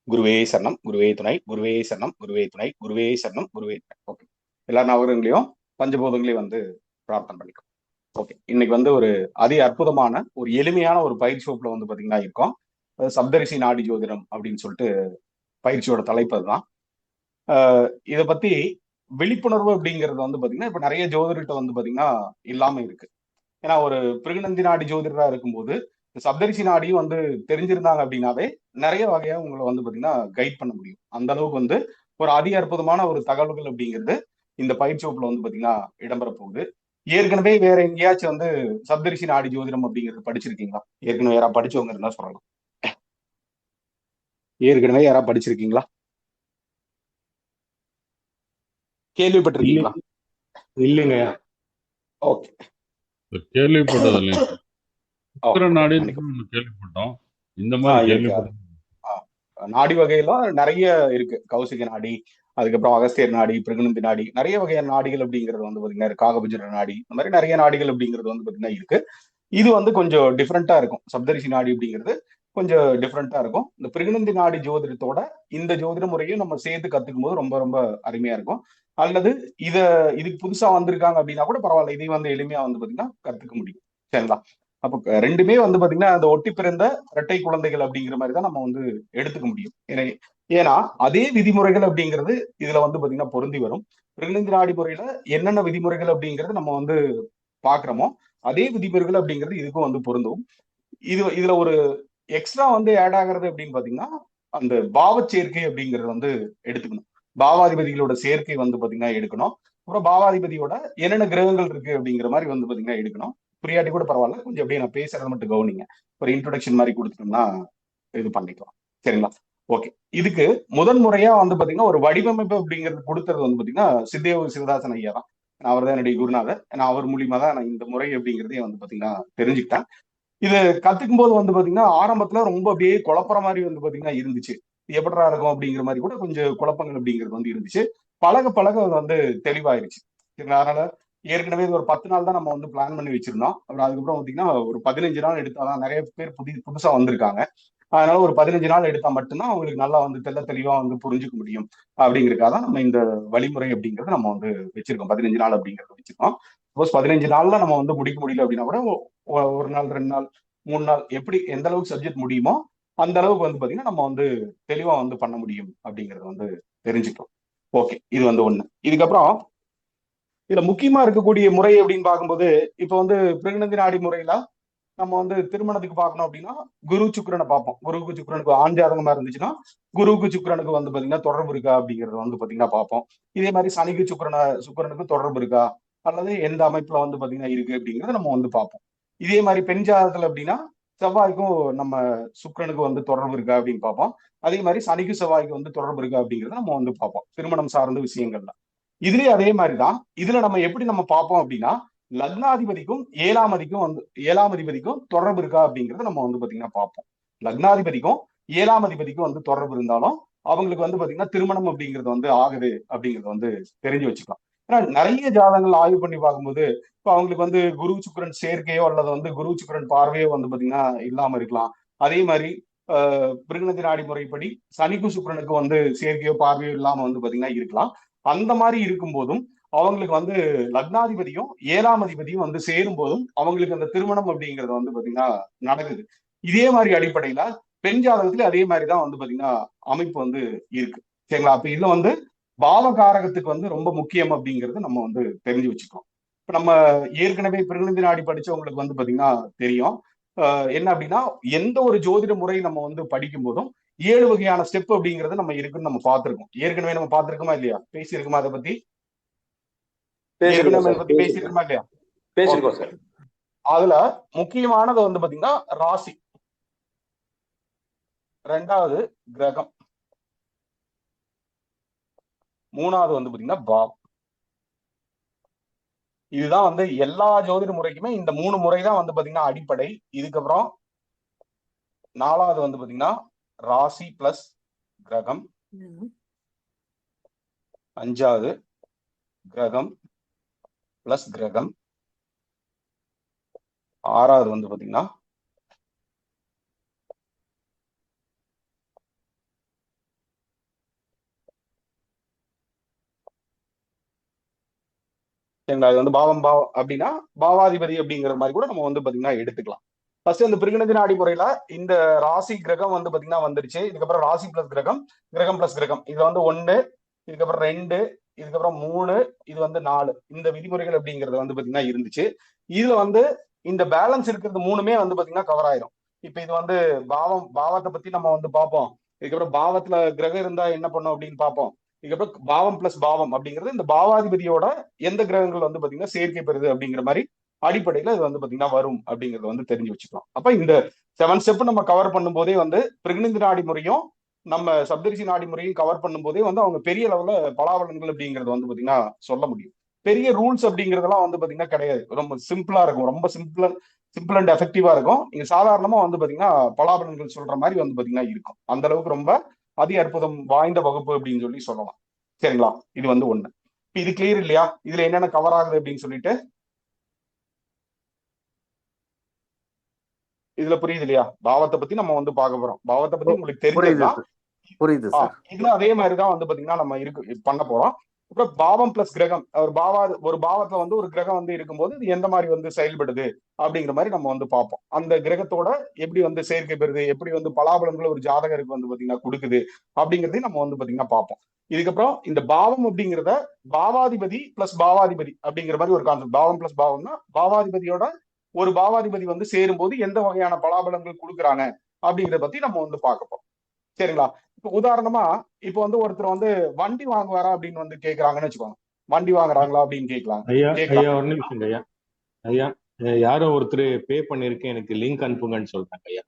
குருவே சரணம், குருவே துணை, குருவே சரணம், குருவே துணை, குருவே சரணம், குருவே துணை. ஓகே, எல்லா நவகரங்களையும் பஞ்சபூதங்களையும் வந்து பிரார்த்தனை பண்ணிக்கும். ஓகே, இன்னைக்கு வந்து ஒரு அதி அற்புதமான ஒரு எளிமையான ஒரு பயிற்சி வகுப்புல வந்து பாத்தீங்கன்னா இருக்கோம். சப்தரிசி நாடி ஜோதிடம் அப்படின்னு சொல்லிட்டு பயிற்சியோட தலைப்பு அதுதான். இதை பத்தி விழிப்புணர்வு அப்படிங்கிறது வந்து பாத்தீங்கன்னா இப்ப நிறைய ஜோதிடர்கிட்ட வந்து பாத்தீங்கன்னா இல்லாம இருக்கு. ஏன்னா ஒரு பிருகுநந்தி நாடி ஜோதிடரா இருக்கும்போது சப்தரிசி நாடியும் வந்து தெரிஞ்சிருந்தாங்க அப்படின்னாவே நிறைய வகையா உங்களை வந்து பாத்தீங்கன்னா கைட் பண்ண முடியும். அந்த அளவுக்கு வந்து ஒரு அதி அற்புதமான ஒரு தகவல்கள் அப்படிங்கிறது இந்த பயிற்சி வகுப்புல வந்து பாத்தீங்கன்னா இடம்பெற போகுது. ஏற்கனவே வேற எங்கேயாச்சும் வந்து சப்தரிசி நாடி ஜோதிடம் அப்படிங்கிறது படிச்சிருக்கீங்களா? ஏற்கனவே யாராவது படிச்சவங்க இருந்தா சொல்லலாம். ஏற்கனவே யாராவது படிச்சிருக்கீங்களா? இல்ல கேள்விப்பட்டிருக்கீங்களா? இல்லைங்க. ஓகே. கேள்விப்பட்டது இல்லைங்க. உத்தர ஓகே, நாடின்னு மன்னிக்கும். ஒண்ணு கேள்விப்பட்டோம். இந்த மாதிரி இருக்கு. கேள்விப்பட்டது. நாடி வகையில நிறைய இருக்கு. கௌசிக நாடி, அதுக்கப்புறம் அகஸ்தியர் நாடி, பிருகுநந்தி நாடி, நிறைய வகையான நாடிகள் அப்படிங்கிறது வந்து பாத்தீங்கன்னா இருக்கு. காகபுஜர நாடி, இந்த மாதிரி நிறைய நாடிகள் அப்படிங்கிறது வந்து பாத்தீங்கன்னா இருக்கு. இது வந்து கொஞ்சம் டிஃப்ரெண்டா இருக்கும். சப்தரிசி நாடி அப்படிங்கிறது கொஞ்சம் டிஃப்ரெண்டா இருக்கும். இந்த பிருகுநந்தி நாடி ஜோதிடத்தோட இந்த ஜோதிட முறையும் நம்ம சேர்த்து கத்துக்கும் போது ரொம்ப ரொம்ப அருமையா இருக்கும். அல்லது இத இதுக்கு புதுசா வந்திருக்காங்க அப்படின்னா கூட பரவாயில்ல, இதையும் வந்து எளிமையா வந்து பாத்தீங்கன்னா கத்துக்க முடியும். சரிங்களா? அப்ப ரெண்டுமே வந்து பாத்தீங்கன்னா அந்த ஒட்டி பிறந்த இரட்டை குழந்தைகள் அப்படிங்கிற மாதிரி தான் நம்ம வந்து எடுத்துக்க முடியும். ஏன்னா அதே விதிமுறைகள் அப்படிங்கிறது இதுல வந்து பாத்தீங்கன்னா பொருந்தி வரும். பிருகுநந்தி நாடி முறையில என்னென்ன விதிமுறைகள் அப்படிங்கிறது நம்ம வந்து பாக்குறோமோ அதே விதிமுறைகள் அப்படிங்கிறது இதுக்கும் வந்து பொருந்தும். இதுல ஒரு எக்ஸ்ட்ரா வந்து ஆட் ஆகிறது அப்படின்னு பாத்தீங்கன்னா அந்த பாவ சேர்க்கை அப்படிங்கறது வந்து எடுத்துக்கணும். பாவாதிபதிகளோட சேர்க்கை வந்து பாத்தீங்கன்னா எடுக்கணும். அப்புறம் பாவாதிபதியோட என்னென்ன கிரகங்கள் இருக்கு அப்படிங்கிற மாதிரி வந்து பாத்தீங்கன்னா எடுக்கணும். புரியாட்டி கூட பரவாயில்ல, கொஞ்சம் அப்படியே நான் பேசுறதை மட்டும் கவனிங்க. ஒரு இன்ட்ரோடக்ஷன் மாதிரி கொடுத்துட்டோம்னா இது பண்ணிக்கலாம். சரிங்களா? ஓகே. இதுக்கு முதன் முறையா வந்து பாத்தீங்கன்னா ஒரு வடிவமைப்பு அப்படிங்கிறது கொடுத்தது வந்து பாத்தீங்கன்னா சித்தேவ சிவதாசன் ஐயா தான். அவர் தான் என்னுடைய குருநாதர். நான் அவர் மூலியமா தான் நான் இந்த முறை அப்படிங்கிறதே வந்து பாத்தீங்கன்னா தெரிஞ்சுக்கிட்டேன். இது கத்துக்கும் போது வந்து பாத்தீங்கன்னா ஆரம்பத்துல ரொம்ப அப்படியே குழப்பற மாதிரி வந்து பாத்தீங்கன்னா இருந்துச்சு. எப்படிடா இருக்கும் அப்படிங்கிற மாதிரி கூட கொஞ்சம் குழப்பங்கள் அப்படிங்கிறது வந்து இருந்துச்சு. பழக பழக அது வந்து தெளிவாயிருச்சு. சரிங்களா? அதனால ஏற்கனவே இது ஒரு 10 நாள் தான் நம்ம வந்து பிளான் பண்ணி வச்சிருந்தோம். அப்புறம் அதுக்கப்புறம் பாத்தீங்கன்னா ஒரு 15 நாள் எடுத்தாதான் நிறைய பேர் புதுசா வந்திருக்காங்க. அதனால ஒரு 15 நாள் எடுத்தா மட்டும்தான் அவங்களுக்கு நல்லா வந்து தெளிவா வந்து புரிஞ்சுக்க முடியும். அப்படிங்கிறதுக்காக தான் நம்ம இந்த வழிமுறை அப்படிங்கறத நம்ம வந்து வச்சிருக்கோம். 15 நாள் அப்படிங்கறத வச்சிருக்கோம். சப்போஸ் 15 நாள்ல நம்ம வந்து முடிக்க முடியல அப்படின்னா கூட ஒரு நாள், 2 நாள், 3 நாள், எப்படி எந்த அளவுக்கு சப்ஜெக்ட் முடியுமோ அந்த அளவுக்கு வந்து பாத்தீங்கன்னா நம்ம வந்து தெளிவா வந்து பண்ண முடியும் அப்படிங்கறத வந்து தெரிஞ்சுக்கிறோம். ஓகே, இது வந்து ஒண்ணு. இதுக்கப்புறம் இதுல முக்கியமா இருக்கக்கூடிய முறை அப்படின்னு பார்க்கும்போது இப்ப வந்து பிரெக்னன்சி நாடி முறையில நம்ம வந்து திருமணத்துக்கு பார்க்கணும் அப்படின்னா குரு சுக்கிரனை பார்ப்போம். குருவுக்கு சுக்கிரனுக்கு ஆண் ஜாதகமா இருந்துச்சுன்னா குருவுக்கு சுக்கிரனுக்கு வந்து பாத்தீங்கன்னா தொடர்பு இருக்கா அப்படிங்கறது வந்து பாத்தீங்கன்னா பார்ப்போம். இதே மாதிரி சனிக்கு சுக்கிரனுக்கு தொடர்பு இருக்கா அல்லது எந்த அமைப்புல வந்து பாத்தீங்கன்னா இருக்கு அப்படிங்கறத நம்ம வந்து பார்ப்போம். இதே மாதிரி பெண் ஜாதகத்துல அப்படின்னா செவ்வாய்க்கும் நம்ம சுக்கிரனுக்கு வந்து தொடர்பு இருக்கா அப்படின்னு பார்ப்போம். அதே மாதிரி சனிக்கு செவ்வாய்க்கு வந்து தொடர்பு இருக்கா அப்படிங்கறத நம்ம வந்து பார்ப்போம் திருமணம் சார்ந்த விஷயங்கள்ல. இதுலயே அதே மாதிரிதான். இதுல நம்ம எப்படி நம்ம பார்ப்போம் அப்படின்னா லக்னாதிபதிக்கும் ஏழாம் அதிபதிக்கும் தொடர்பு இருக்கா அப்படிங்கறத நம்ம வந்து பாத்தீங்கன்னா பார்ப்போம். லக்னாதிபதிக்கும் ஏழாம் அதிபதிக்கும் வந்து தொடர்பு இருந்தாலும் அவங்களுக்கு வந்து பாத்தீங்கன்னா திருமணம் அப்படிங்கிறது வந்து ஆகுது அப்படிங்கறது வந்து தெரிஞ்சு வச்சுக்கலாம். ஏன்னா நிறைய ஜாதகங்கள் ஆய்வு பண்ணி பார்க்கும்போது இப்ப அவங்களுக்கு வந்து குரு சுக்கிரன் சேர்க்கையோ அல்லது வந்து குரு சுக்கிரன் பார்வையோ வந்து பாத்தீங்கன்னா இல்லாம இருக்கலாம். அதே மாதிரி பிருகுநந்தி நாடி முறைப்படி சனிக்கும் சுக்கிரனுக்கும் வந்து சேர்க்கையோ பார்வையோ இல்லாம வந்து பாத்தீங்கன்னா இருக்கலாம். அந்த மாதிரி இருக்கும் போதும் அவங்களுக்கு வந்து லக்னாதிபதியும் ஏழாம் அதிபதியும் வந்து சேரும் போதும் அவங்களுக்கு அந்த திருமணம் அப்படிங்கறது வந்து பாத்தீங்கன்னா நடக்குது. இதே மாதிரி அடிப்படையில பெண் ஜாதகத்துல அதே மாதிரிதான் வந்து பாத்தீங்கன்னா அமைப்பு வந்து இருக்கு. சரிங்களா? அப்ப இதுல வந்து பாவகாரகத்துக்கு வந்து ரொம்ப முக்கியம் அப்படிங்கறது நம்ம வந்து தெரிஞ்சு வச்சுக்கணும். இப்ப நம்ம ஏற்கனவே பிருகுநந்தி நாடி படிச்சவங்களுக்கு வந்து பாத்தீங்கன்னா தெரியும். என்ன அப்படின்னா எந்த ஒரு ஜோதிட முறை நம்ம வந்து படிக்கும் போதும் 7 வகையான ஸ்டெப் அப்படிங்கறது நம்ம இருக்குன்னு நம்ம பார்த்திருக்கோம். ஏற்கனவே நம்ம பார்த்திருக்கோமா இல்லையா? பேசியிருக்கோமா அதை பத்தி? ஏற்கனவே பேசிருக்கோம் நம்ம சார். இதை பத்தி பேசியிருக்கோமா இல்லையா? ஓகே. பேசிருக்கோம் சார். அதுல முக்கியமானது வந்து பாத்தீங்கன்னா ராசி, ரெண்டாவது கிரகம், மூணாவது வந்து பாத்தீங்கன்னா பாவம். இதுதான் வந்து எல்லா ஜோதிட முறைக்குமே இந்த 3 முறை தான் வந்து பாத்தீங்கன்னா அடிப்படை. இதுக்கப்புறம் நாலாவது வந்து பாத்தீங்கன்னா ராசி பிளஸ் கிரகம், அஞ்சாவது கிரகம் பிளஸ் கிரகம், ஆறாவது வந்து பாத்தீங்கன்னா சரிங்களா? இது வந்து பாவம் அப்படின்னா பாவாதிபதி அப்படிங்கிற மாதிரி கூட நம்ம வந்து பாத்தீங்கன்னா எடுத்துக்கலாம். ஃபர்ஸ்ட் இந்த பிருகுநிதி நாடி முறையில இந்த ராசி கிரகம் வந்து பாத்தீங்கன்னா வந்துருச்சு. இதுக்கப்புறம் ராசி பிளஸ் கிரகம், கிரகம் பிளஸ் கிரகம், இது வந்து 1, இதுக்கப்புறம் 2, இதுக்கப்புறம் 3, இது வந்து 4. இந்த விதிமுறைகள் அப்படிங்கிறது வந்து பாத்தீங்கன்னா இருந்துச்சு. இதுல வந்து இந்த பேலன்ஸ் இருக்கிறது 3மே வந்து பாத்தீங்கன்னா கவர் ஆயிரும். இப்ப இது வந்து பாவத்தை பத்தி நம்ம வந்து பார்ப்போம். இதுக்கப்புறம் பாவத்துல கிரகம் இருந்தா என்ன பண்ணும் அப்படின்னு பார்ப்போம். இதுக்கப்புறம் பாவம் பிளஸ் பாவம் அப்படிங்கிறது இந்த பாவாதிபதியோட எந்த கிரகங்கள் வந்து பாத்தீங்கன்னா சேர்க்கை பெறுது அப்படிங்கிற மாதிரி அடிப்படையில இது வந்து பாத்தீங்கன்னா வரும் அப்படிங்கறத வந்து தெரிஞ்சு வச்சுக்கலாம். அப்ப இந்த 7 ஸ்டெப் நம்ம கவர் பண்ணும் போதே வந்து பிருகுநிதி நாடி முறையும் நம்ம சப்தரிசி நாடி முறையும் கவர் பண்ணும் போதே வந்து அவங்க பெரிய லெவல்ல பலாபலன்கள் அப்படிங்கறது வந்து பாத்தீங்கன்னா சொல்ல முடியும். பெரிய ரூல்ஸ் அப்படிங்கறதெல்லாம் வந்து பாத்தீங்கன்னா கிடையாது. ரொம்ப சிம்பிளா இருக்கும். ரொம்ப சிம்பிள் அண்ட் எஃபெக்டிவா இருக்கும். நீங்க சாதாரணமா வந்து பாத்தீங்கன்னா பலாபலன்கள் சொல்ற மாதிரி வந்து பாத்தீங்கன்னா இருக்கும். அந்த அளவுக்கு ரொம்ப அதி அற்புதம் வாய்ந்த வகுப்பு அப்படின்னு சொல்லி சொல்லலாம். சரிங்களா? இது வந்து ஒண்ணு. இது கிளியர் இல்லையா? இதுல என்னென்ன கவர் ஆகுது அப்படின்னு சொல்லிட்டு இதுல புரியுது இல்லையா? பாவத்தை பத்தி நம்ம வந்து பார்க்க போறோம். பாவத்தை பத்தி உங்களுக்கு தெரிஞ்சதுன்னா புரியுது சார். இதுல அதே மாதிரிதான் வந்து பாத்தீங்கன்னா நம்ம பண்ண போறோம். அப்புறம் பாவம் பிளஸ் கிரகம், ஒரு பாவத்துல வந்து ஒரு கிரகம் வந்து இருக்கும்போது இது எந்த மாதிரி வந்து செயல்படுது அப்படிங்கிற மாதிரி நம்ம வந்து பார்ப்போம். அந்த கிரகத்தோட எப்படி வந்து சேர்க்கை பெறுது, எப்படி வந்து பலாபலன்களை ஒரு ஜாதகருக்கு வந்து பாத்தீங்கன்னா கொடுக்குது அப்படிங்கிறதையும் நம்ம வந்து பாத்தீங்கன்னா பார்ப்போம். இதுக்கப்புறம் இந்த பாவம் அப்படிங்கிறத பாவாதிபதி பிளஸ் பாவாதிபதி அப்படிங்கிற மாதிரி ஒரு கான்செப்ட். பாவம் பிளஸ் பாவம்னா பாவாதிபதியோட ஒரு பாவாதிபதி வந்து சேரும் போது எந்த வகையான பலாபலன்கள் கொடுக்குறாங்க அப்படிங்கிறத பத்தி நம்ம வந்து பார்க்க போறோம். சரிங்களா? இப்ப உதாரணமா இப்ப வந்து ஒருத்தர் வந்து வண்டி வாங்குவாரா அப்படின்னு வந்து கேக்குறாங்கன்னு வச்சுக்கோங்க. வண்டி வாங்குறாங்களா அப்படின்னு கேட்கலாம். ஐயா ஒரு நிமிஷம் ஐயா. ஐயா யாரோ ஒருத்தர் பே பண்ணிருக்கேன், எனக்கு லிங்க் அனுப்புங்கன்னு சொல்றாங்க ஐயா.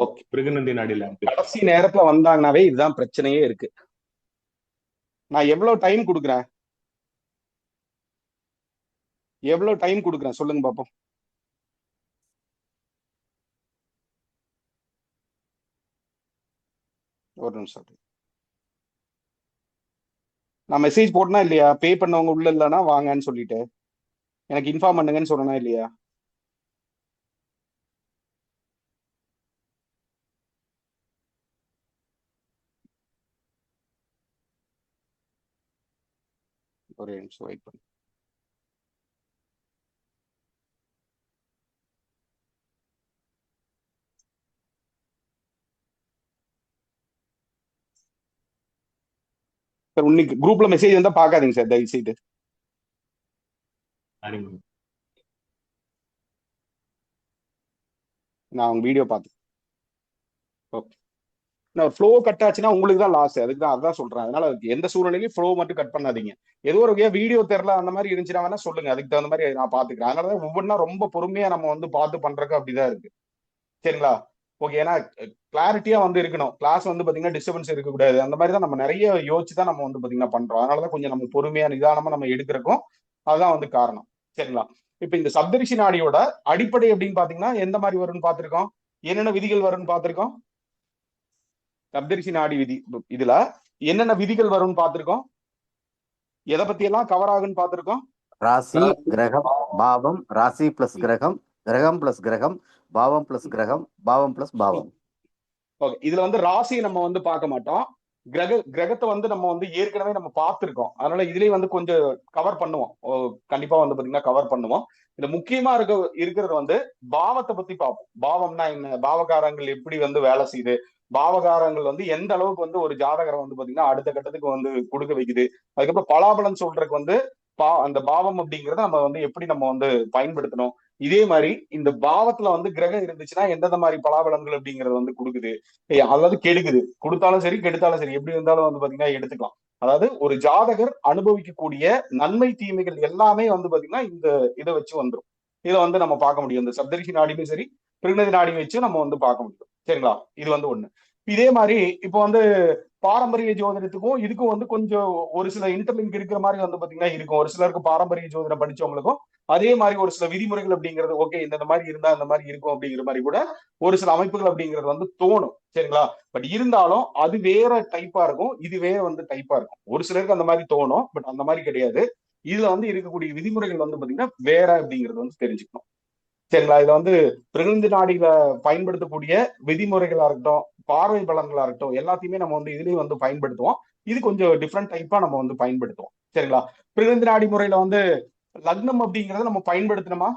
ஓகே. பிருகுநந்தி நாடில கடைசி நேரத்துல வந்தாங்கனாவே இதுதான் பிரச்சனையே இருக்கு. நான் எவ்வளவு டைம் கொடுக்குறேன் சொல்லுங்க பாப்போம். ஒரு நிமிஷம். நான் மெசேஜ் போட்டனா இல்லையா? பே பண்ணவங்க உள்ள இல்லைன்னா வாங்கன்னு சொல்லிட்டு எனக்கு இன்ஃபார்ம் பண்ணுங்கன்னு சொல்லணும் இல்லையா? ஒரே நிமிஷம் வெயிட் பண்ணு. சார் இன்னைக்கு குரூப்ல மெசேஜ் வந்தா பாக்காதீங்க சார், தயவு செய்து. நான் அவங்க வீடியோ பார்த்தேன். ஓகே. நான் ஃப்ளோ கட் ஆச்சுன்னா உங்களுக்கு தான் லாஸ். அதுக்கு தான் அதான் சொல்றேன். அதனால எந்த சூழ்நிலையும் ஃப்ளோ மட்டும் கட் பண்ணாதீங்க. ஏதோ ஒரு வீடியோ தெரியல அந்த மாதிரி இருந்துச்சுன்னா வேணா சொல்லுங்க. அதுக்கு தகுந்த மாதிரி நான் பாத்துக்கிறேன். அதனாலதான் ஒவ்வொன்றா ரொம்ப பொறுமையா நம்ம வந்து பார்த்து பண்றதுக்கு அப்படிதான் இருக்கு. சரிங்களா? ஓகே. ஏன்னா கிளாரிட்டியா வந்து இருக்கணும். கிளாஸ் வந்து பாத்தீங்கன்னா டிஸ்டர்பன்ஸ் இருக்கக்கூடாது. அந்த மாதிரி தான் நம்ம நிறைய யோசிச்சு தான் நம்ம வந்து பாத்தீங்கன்னா பண்றோம். அதனாலதான் கொஞ்சம் நம்ம பொறுமையா நிதானமா நம்ம எடுக்கிறக்கும் அதுதான் வந்து காரணம். சரிங்களா? இப்ப இந்த சப்தரிஷி நாடியோட அடிப்படை அப்படின்னு பாத்தீங்கன்னா எந்த மாதிரி வரும்னு பார்த்திருக்கோம். என்னென்ன விதிகள் வரும்னு பார்த்திருக்கோம். சப்தரிஷி நாடி விதி இதுல என்னென்ன விதிகள் வரும்னு பார்த்திருக்கோம். எதை பத்தி எல்லாம் கவர் ஆகுன்னு பார்த்திருக்கோம். ராசி கிரகம் பாவம், ராசி பிளஸ் கிரகம், கிரகம் பிளஸ் கிரகம், பாவம் பிளஸ் கிரகம், பாவம் பிளஸ் பாவம். ஓகே. இதுல வந்து ராசியை நம்ம வந்து பார்க்க மாட்டோம். கிரகத்தை வந்து நம்ம வந்து ஏற்கனவே நம்ம பார்த்திருக்கோம். அதனால இதுலயே வந்து கொஞ்சம் கவர் பண்ணுவோம். கண்டிப்பா வந்து பாத்தீங்கன்னா கவர் பண்ணுவோம். இந்த முக்கியமா இருக்கிறது வந்து பாவத்தை பத்தி பார்ப்போம். பாவம்னா என்ன, பாவகாரங்கள் எப்படி வந்து வேலை செய்யுது, பாவகாரங்கள் வந்து எந்த அளவுக்கு வந்து ஒரு ஜாதகரை வந்து பாத்தீங்கன்னா அடுத்த கட்டத்துக்கு வந்து கொடுக்க வைக்குது. அதுக்கப்புறம் பலாபலன் சொல்றதுக்கு வந்து அந்த பாவம் அப்படிங்கிறத நம்ம வந்து எப்படி நம்ம வந்து பயன்படுத்தணும். இதே மாதிரி இந்த பாவத்துல வந்து கிரகம் இருந்துச்சுன்னா எந்தெந்த மாதிரி பலாபலன்கள் அப்படிங்கறது வந்து கொடுக்குது, அதாவது கெடுக்குது. கொடுத்தாலும் சரி கெடுத்தாலும் சரி எப்படி இருந்தாலும் வந்து பாத்தீங்கன்னா எடுத்துக்கலாம். அதாவது ஒரு ஜாதகர் அனுபவிக்கக்கூடிய நன்மை தீமைகள் எல்லாமே வந்து பாத்தீங்கன்னா இந்த இதை வச்சு வந்துடும். இதை வந்து நம்ம பார்க்க முடியும். இந்த சப்தரிஷி நாடியும் சரி பிருகுநதி நாடியும் வச்சு நம்ம வந்து பார்க்க முடியும். சரிங்களா? இது வந்து ஒண்ணு. இதே மாதிரி இப்போ வந்து பாரம்பரிய ஜோதிடத்துக்கும் இதுக்கும் வந்து கொஞ்சம் ஒரு சில இன்டர்லிங்க் இருக்கிற மாதிரி வந்து பாத்தீங்கன்னா இருக்கும். ஒரு சிலருக்கு பாரம்பரிய ஜோதிடம் படிச்சவங்களுக்கும் அதே மாதிரி ஒரு சில விதிமுறைகள் அப்படிங்கிறது ஓகே இந்த மாதிரி இருந்தா இந்த மாதிரி இருக்கும் அப்படிங்கிற மாதிரி கூட ஒரு சில அமைப்புகள் அப்படிங்கிறது வந்து தோணும். சரிங்களா? பட் இருந்தாலும் அது வேற டைப்பா இருக்கும், இது வேற வந்து டைப்பா இருக்கும். ஒரு சிலருக்கு அந்த மாதிரி தோணும், பட் அந்த மாதிரி கிடையாது. இதுல வந்து இருக்கக்கூடிய விதிமுறைகள் வந்து பாத்தீங்கன்னா வேற அப்படிங்கிறது வந்து தெரிஞ்சுக்கணும். சரிங்களா? இதுல வந்து பிருகுநந்தி நாடியில பயன்படுத்தக்கூடிய விதிமுறைகளா இருக்கட்டும், பார்வை பலன்களா இருக்கட்டும், எல்லாத்தையுமே நம்ம வந்து இதுலயும் வந்து பயன்படுத்துவோம். இது கொஞ்சம் டிஃப்ரெண்ட் டைப்பா நம்ம வந்து பயன்படுத்துவோம். சரிங்களா? பிருகுநந்தி நாடி முறையில வந்து லக்னம் அப்படிங்கறத நம்ம பயன்படுத்தணுமா?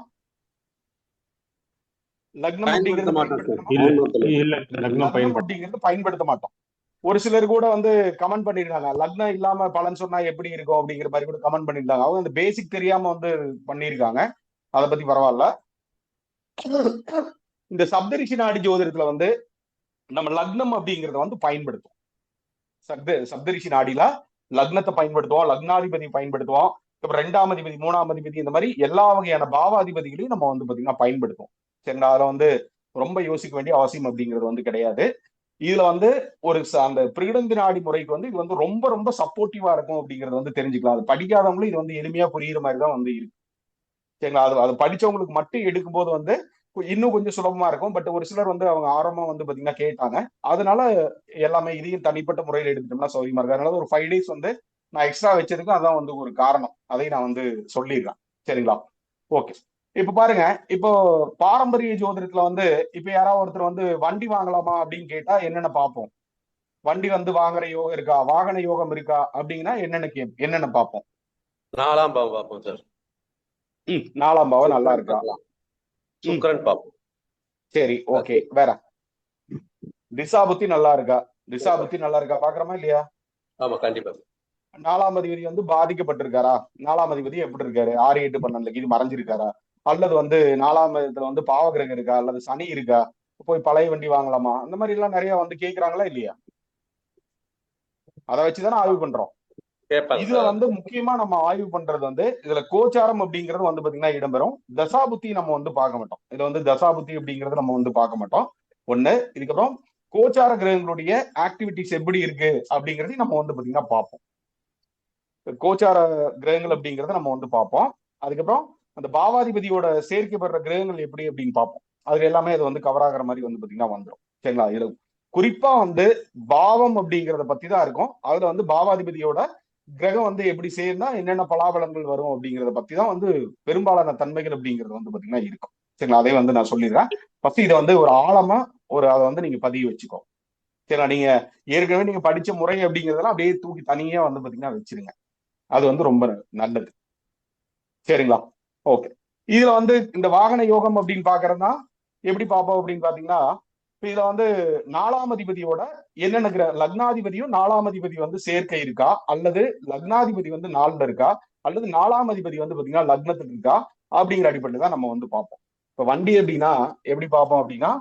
லக்னம் பயன்படுத்த அப்படிங்கறது மாட்டோம் சார். பயன்படுத்தணுமா? இல்ல இல்ல லக்னம் லக்னம் பயன்படுத்த அப்படிங்கிறது பயன்படுத்த மாட்டோம். ஒரு சிலர் கூட வந்து கமெண்ட் பண்ணிருக்காங்க, லக்னம் இல்லாம பலன் சொன்னா எப்படி இருக்கும் அப்படிங்கிற மாதிரி கூட கமெண்ட் பண்ணிருந்தாங்க. அவங்க அந்த பேசிக் தெரியாம வந்து பண்ணிருக்காங்க. அதை பத்தி பரவாயில்ல. இந்த சப்தரிஷி நாடி ஜோதிடத்துல வந்து நம்ம லக்னம் அப்படிங்கறத வந்து பயன்படுத்துவோம். சப்தரிஷி நாடில லக்னத்தை பயன்படுத்துவோம், லக்னாதிபதி பயன்படுத்துவோம், அப்புறம் 2ஆம் அதிபதி 3ஆம் அதிபதி, இந்த மாதிரி எல்லா வகையான பாவாதிபதிகளையும் நம்ம வந்து பாத்தீங்கன்னா பயன்படுத்துவோம். சரிங்களா? அதுல வந்து ரொம்ப யோசிக்க வேண்டிய அவசியம் அப்படிங்கிறது வந்து கிடையாது. இதுல வந்து ஒரு அந்த பிருகுநந்தி நாடி முறைக்கு வந்து இது வந்து ரொம்ப ரொம்ப சப்போர்ட்டிவா இருக்கும் அப்படிங்கறது வந்து தெரிஞ்சுக்கலாம். அது படிக்காதவங்களும் இது வந்து எளிமையா புரியுற மாதிரி தான் வந்து இருக்கு. சரிங்களா? அது படிச்சவங்களுக்கு மட்டும் எடுக்கும்போது வந்து இன்னும் கொஞ்சம் சுலபமா இருக்கும். பட் ஒரு சிலர் வந்து அவங்க ஆர்வமா வந்து பாத்தீங்கன்னா கேட்டாங்க. அதனால எல்லாமே இதையும் தனிப்பட்ட முறையில் எடுத்துட்டோம்னா சௌரியமா இருக்கு. அதனால ஒரு 5 days வந்து நான் எக்ஸ்ட்ரா வச்சதுக்கு அதான் வந்து ஒரு காரணம். அதை நான் வந்து சொல்லிடுறேன். சரிங்களா? ஓகே. இப்ப பாருங்க, இப்போ பாரம்பரிய ஜோதிடத்துல வந்து இப்ப யாராவது ஒருத்தர் வந்து வண்டி வாங்கலாமா அப்படின்னு கேட்டா என்னென்ன பார்ப்போம்? வண்டி வந்து வாங்குற யோகம் இருக்கா, வாகன யோகம் இருக்கா அப்படின்னா என்னென்ன பார்ப்போம்? 4ஆம் பாவம் பார்ப்போம் சார். 4ஆம் பாவம் நல்லா இருக்கா? சுக்கிரன் பார்ப்போம். சரி, ஓகே. வேற திசாபுத்தி நல்லா இருக்கா? திசாபுத்தி நல்லா இருக்கா பாக்குறோமா இல்லையா? ஆமா, கண்டிப்பா. 4ஆம் அதிபதி வந்து பாதிக்கப்பட்டிருக்காரா? 4ஆம் அதிபதி எப்படி இருக்காரு? 6, 8, 12 இது மறைஞ்சிருக்காரா? அல்லது வந்து 4ஆம் இடத்துல வந்து பாவகிரகம் இருக்கா? அல்லது சனி இருக்கா? போய் பழைய வண்டி வாங்கலாமா? அந்த மாதிரி எல்லாம் நிறைய வந்து கேக்குறாங்களா இல்லையா? அதை வச்சுதானே ஆய்வு பண்றோம். இதுல வந்து முக்கியமா நம்ம ஆய்வு பண்றது வந்து இதுல கோச்சாரம் அப்படிங்கிறது வந்து பாத்தீங்கன்னா இடம்பெறும். தசாபுத்தி நம்ம வந்து பார்க்க மாட்டோம். இதுல வந்து தசாபுத்தி அப்படிங்கறது நம்ம வந்து பார்க்க மாட்டோம். ஒண்ணு. இதுக்கப்புறம் கோச்சார கிரகங்களுடைய ஆக்டிவிட்டிஸ் எப்படி இருக்கு அப்படிங்கறதையும் நம்ம வந்து பாத்தீங்கன்னா பார்ப்போம். கோச்சார கிரகங்கள் அப்படிங்கறத நம்ம வந்து பார்ப்போம். அதுக்கப்புறம் அந்த பாவாதிபதியோட சேர்க்கப்படுற கிரகங்கள் எப்படி அப்படின்னு பார்ப்போம். அதுல எல்லாமே அது வந்து கவர் ஆகிற மாதிரி வந்து பாத்தீங்கன்னா வந்துடும். சரிங்களா? இதுல குறிப்பா வந்து பாவம் அப்படிங்கறத பத்தி தான் இருக்கும். அதுல வந்து பாவாதிபதியோட கிரகம் வந்து எப்படி சேர்ந்தா என்னென்ன பலாபலங்கள் வரும் அப்படிங்கறத பத்தி தான் வந்து பெரும்பாலான தன்மைகள் அப்படிங்கிறது வந்து பாத்தீங்கன்னா இருக்கும். சரிங்களா? அதே வந்து நான் சொல்லிடுறேன். ஃபர்ஸ்ட் இதை வந்து ஒரு ஆழமா அதை வந்து நீங்க பதிவு வச்சுக்கோ. சரிங்களா? நீங்க ஏற்கனவே நீங்க படிச்ச முறை அப்படிங்கறதெல்லாம் அப்படியே தூக்கி தனியா வந்து பாத்தீங்கன்னா வச்சிருங்க. அது வந்து ரொம்ப நல்லது. சரிங்களா? ஓகே. இதுல வந்து இந்த வாகன யோகம் அப்படின்னு பாக்குறதுனா எப்படி பார்ப்போம் அப்படின்னு பாத்தீங்கன்னா, இதுல வந்து 4ஆம் அதிபதியோட என்னென்ன லக்னாதிபதியும் 4ஆம் அதிபதி வந்து சேர்க்கை இருக்கா, அல்லது லக்னாதிபதி வந்து 4ல இருக்கா, அல்லது 4ஆம் அதிபதி வந்து பாத்தீங்கன்னா லக்னத்துக்கு இருக்கா அப்படிங்கிற அடிப்படையில் தான் நம்ம வந்து பார்ப்போம். இப்ப வண்டி அப்படின்னா எப்படி பார்ப்போம் அப்படின்னா,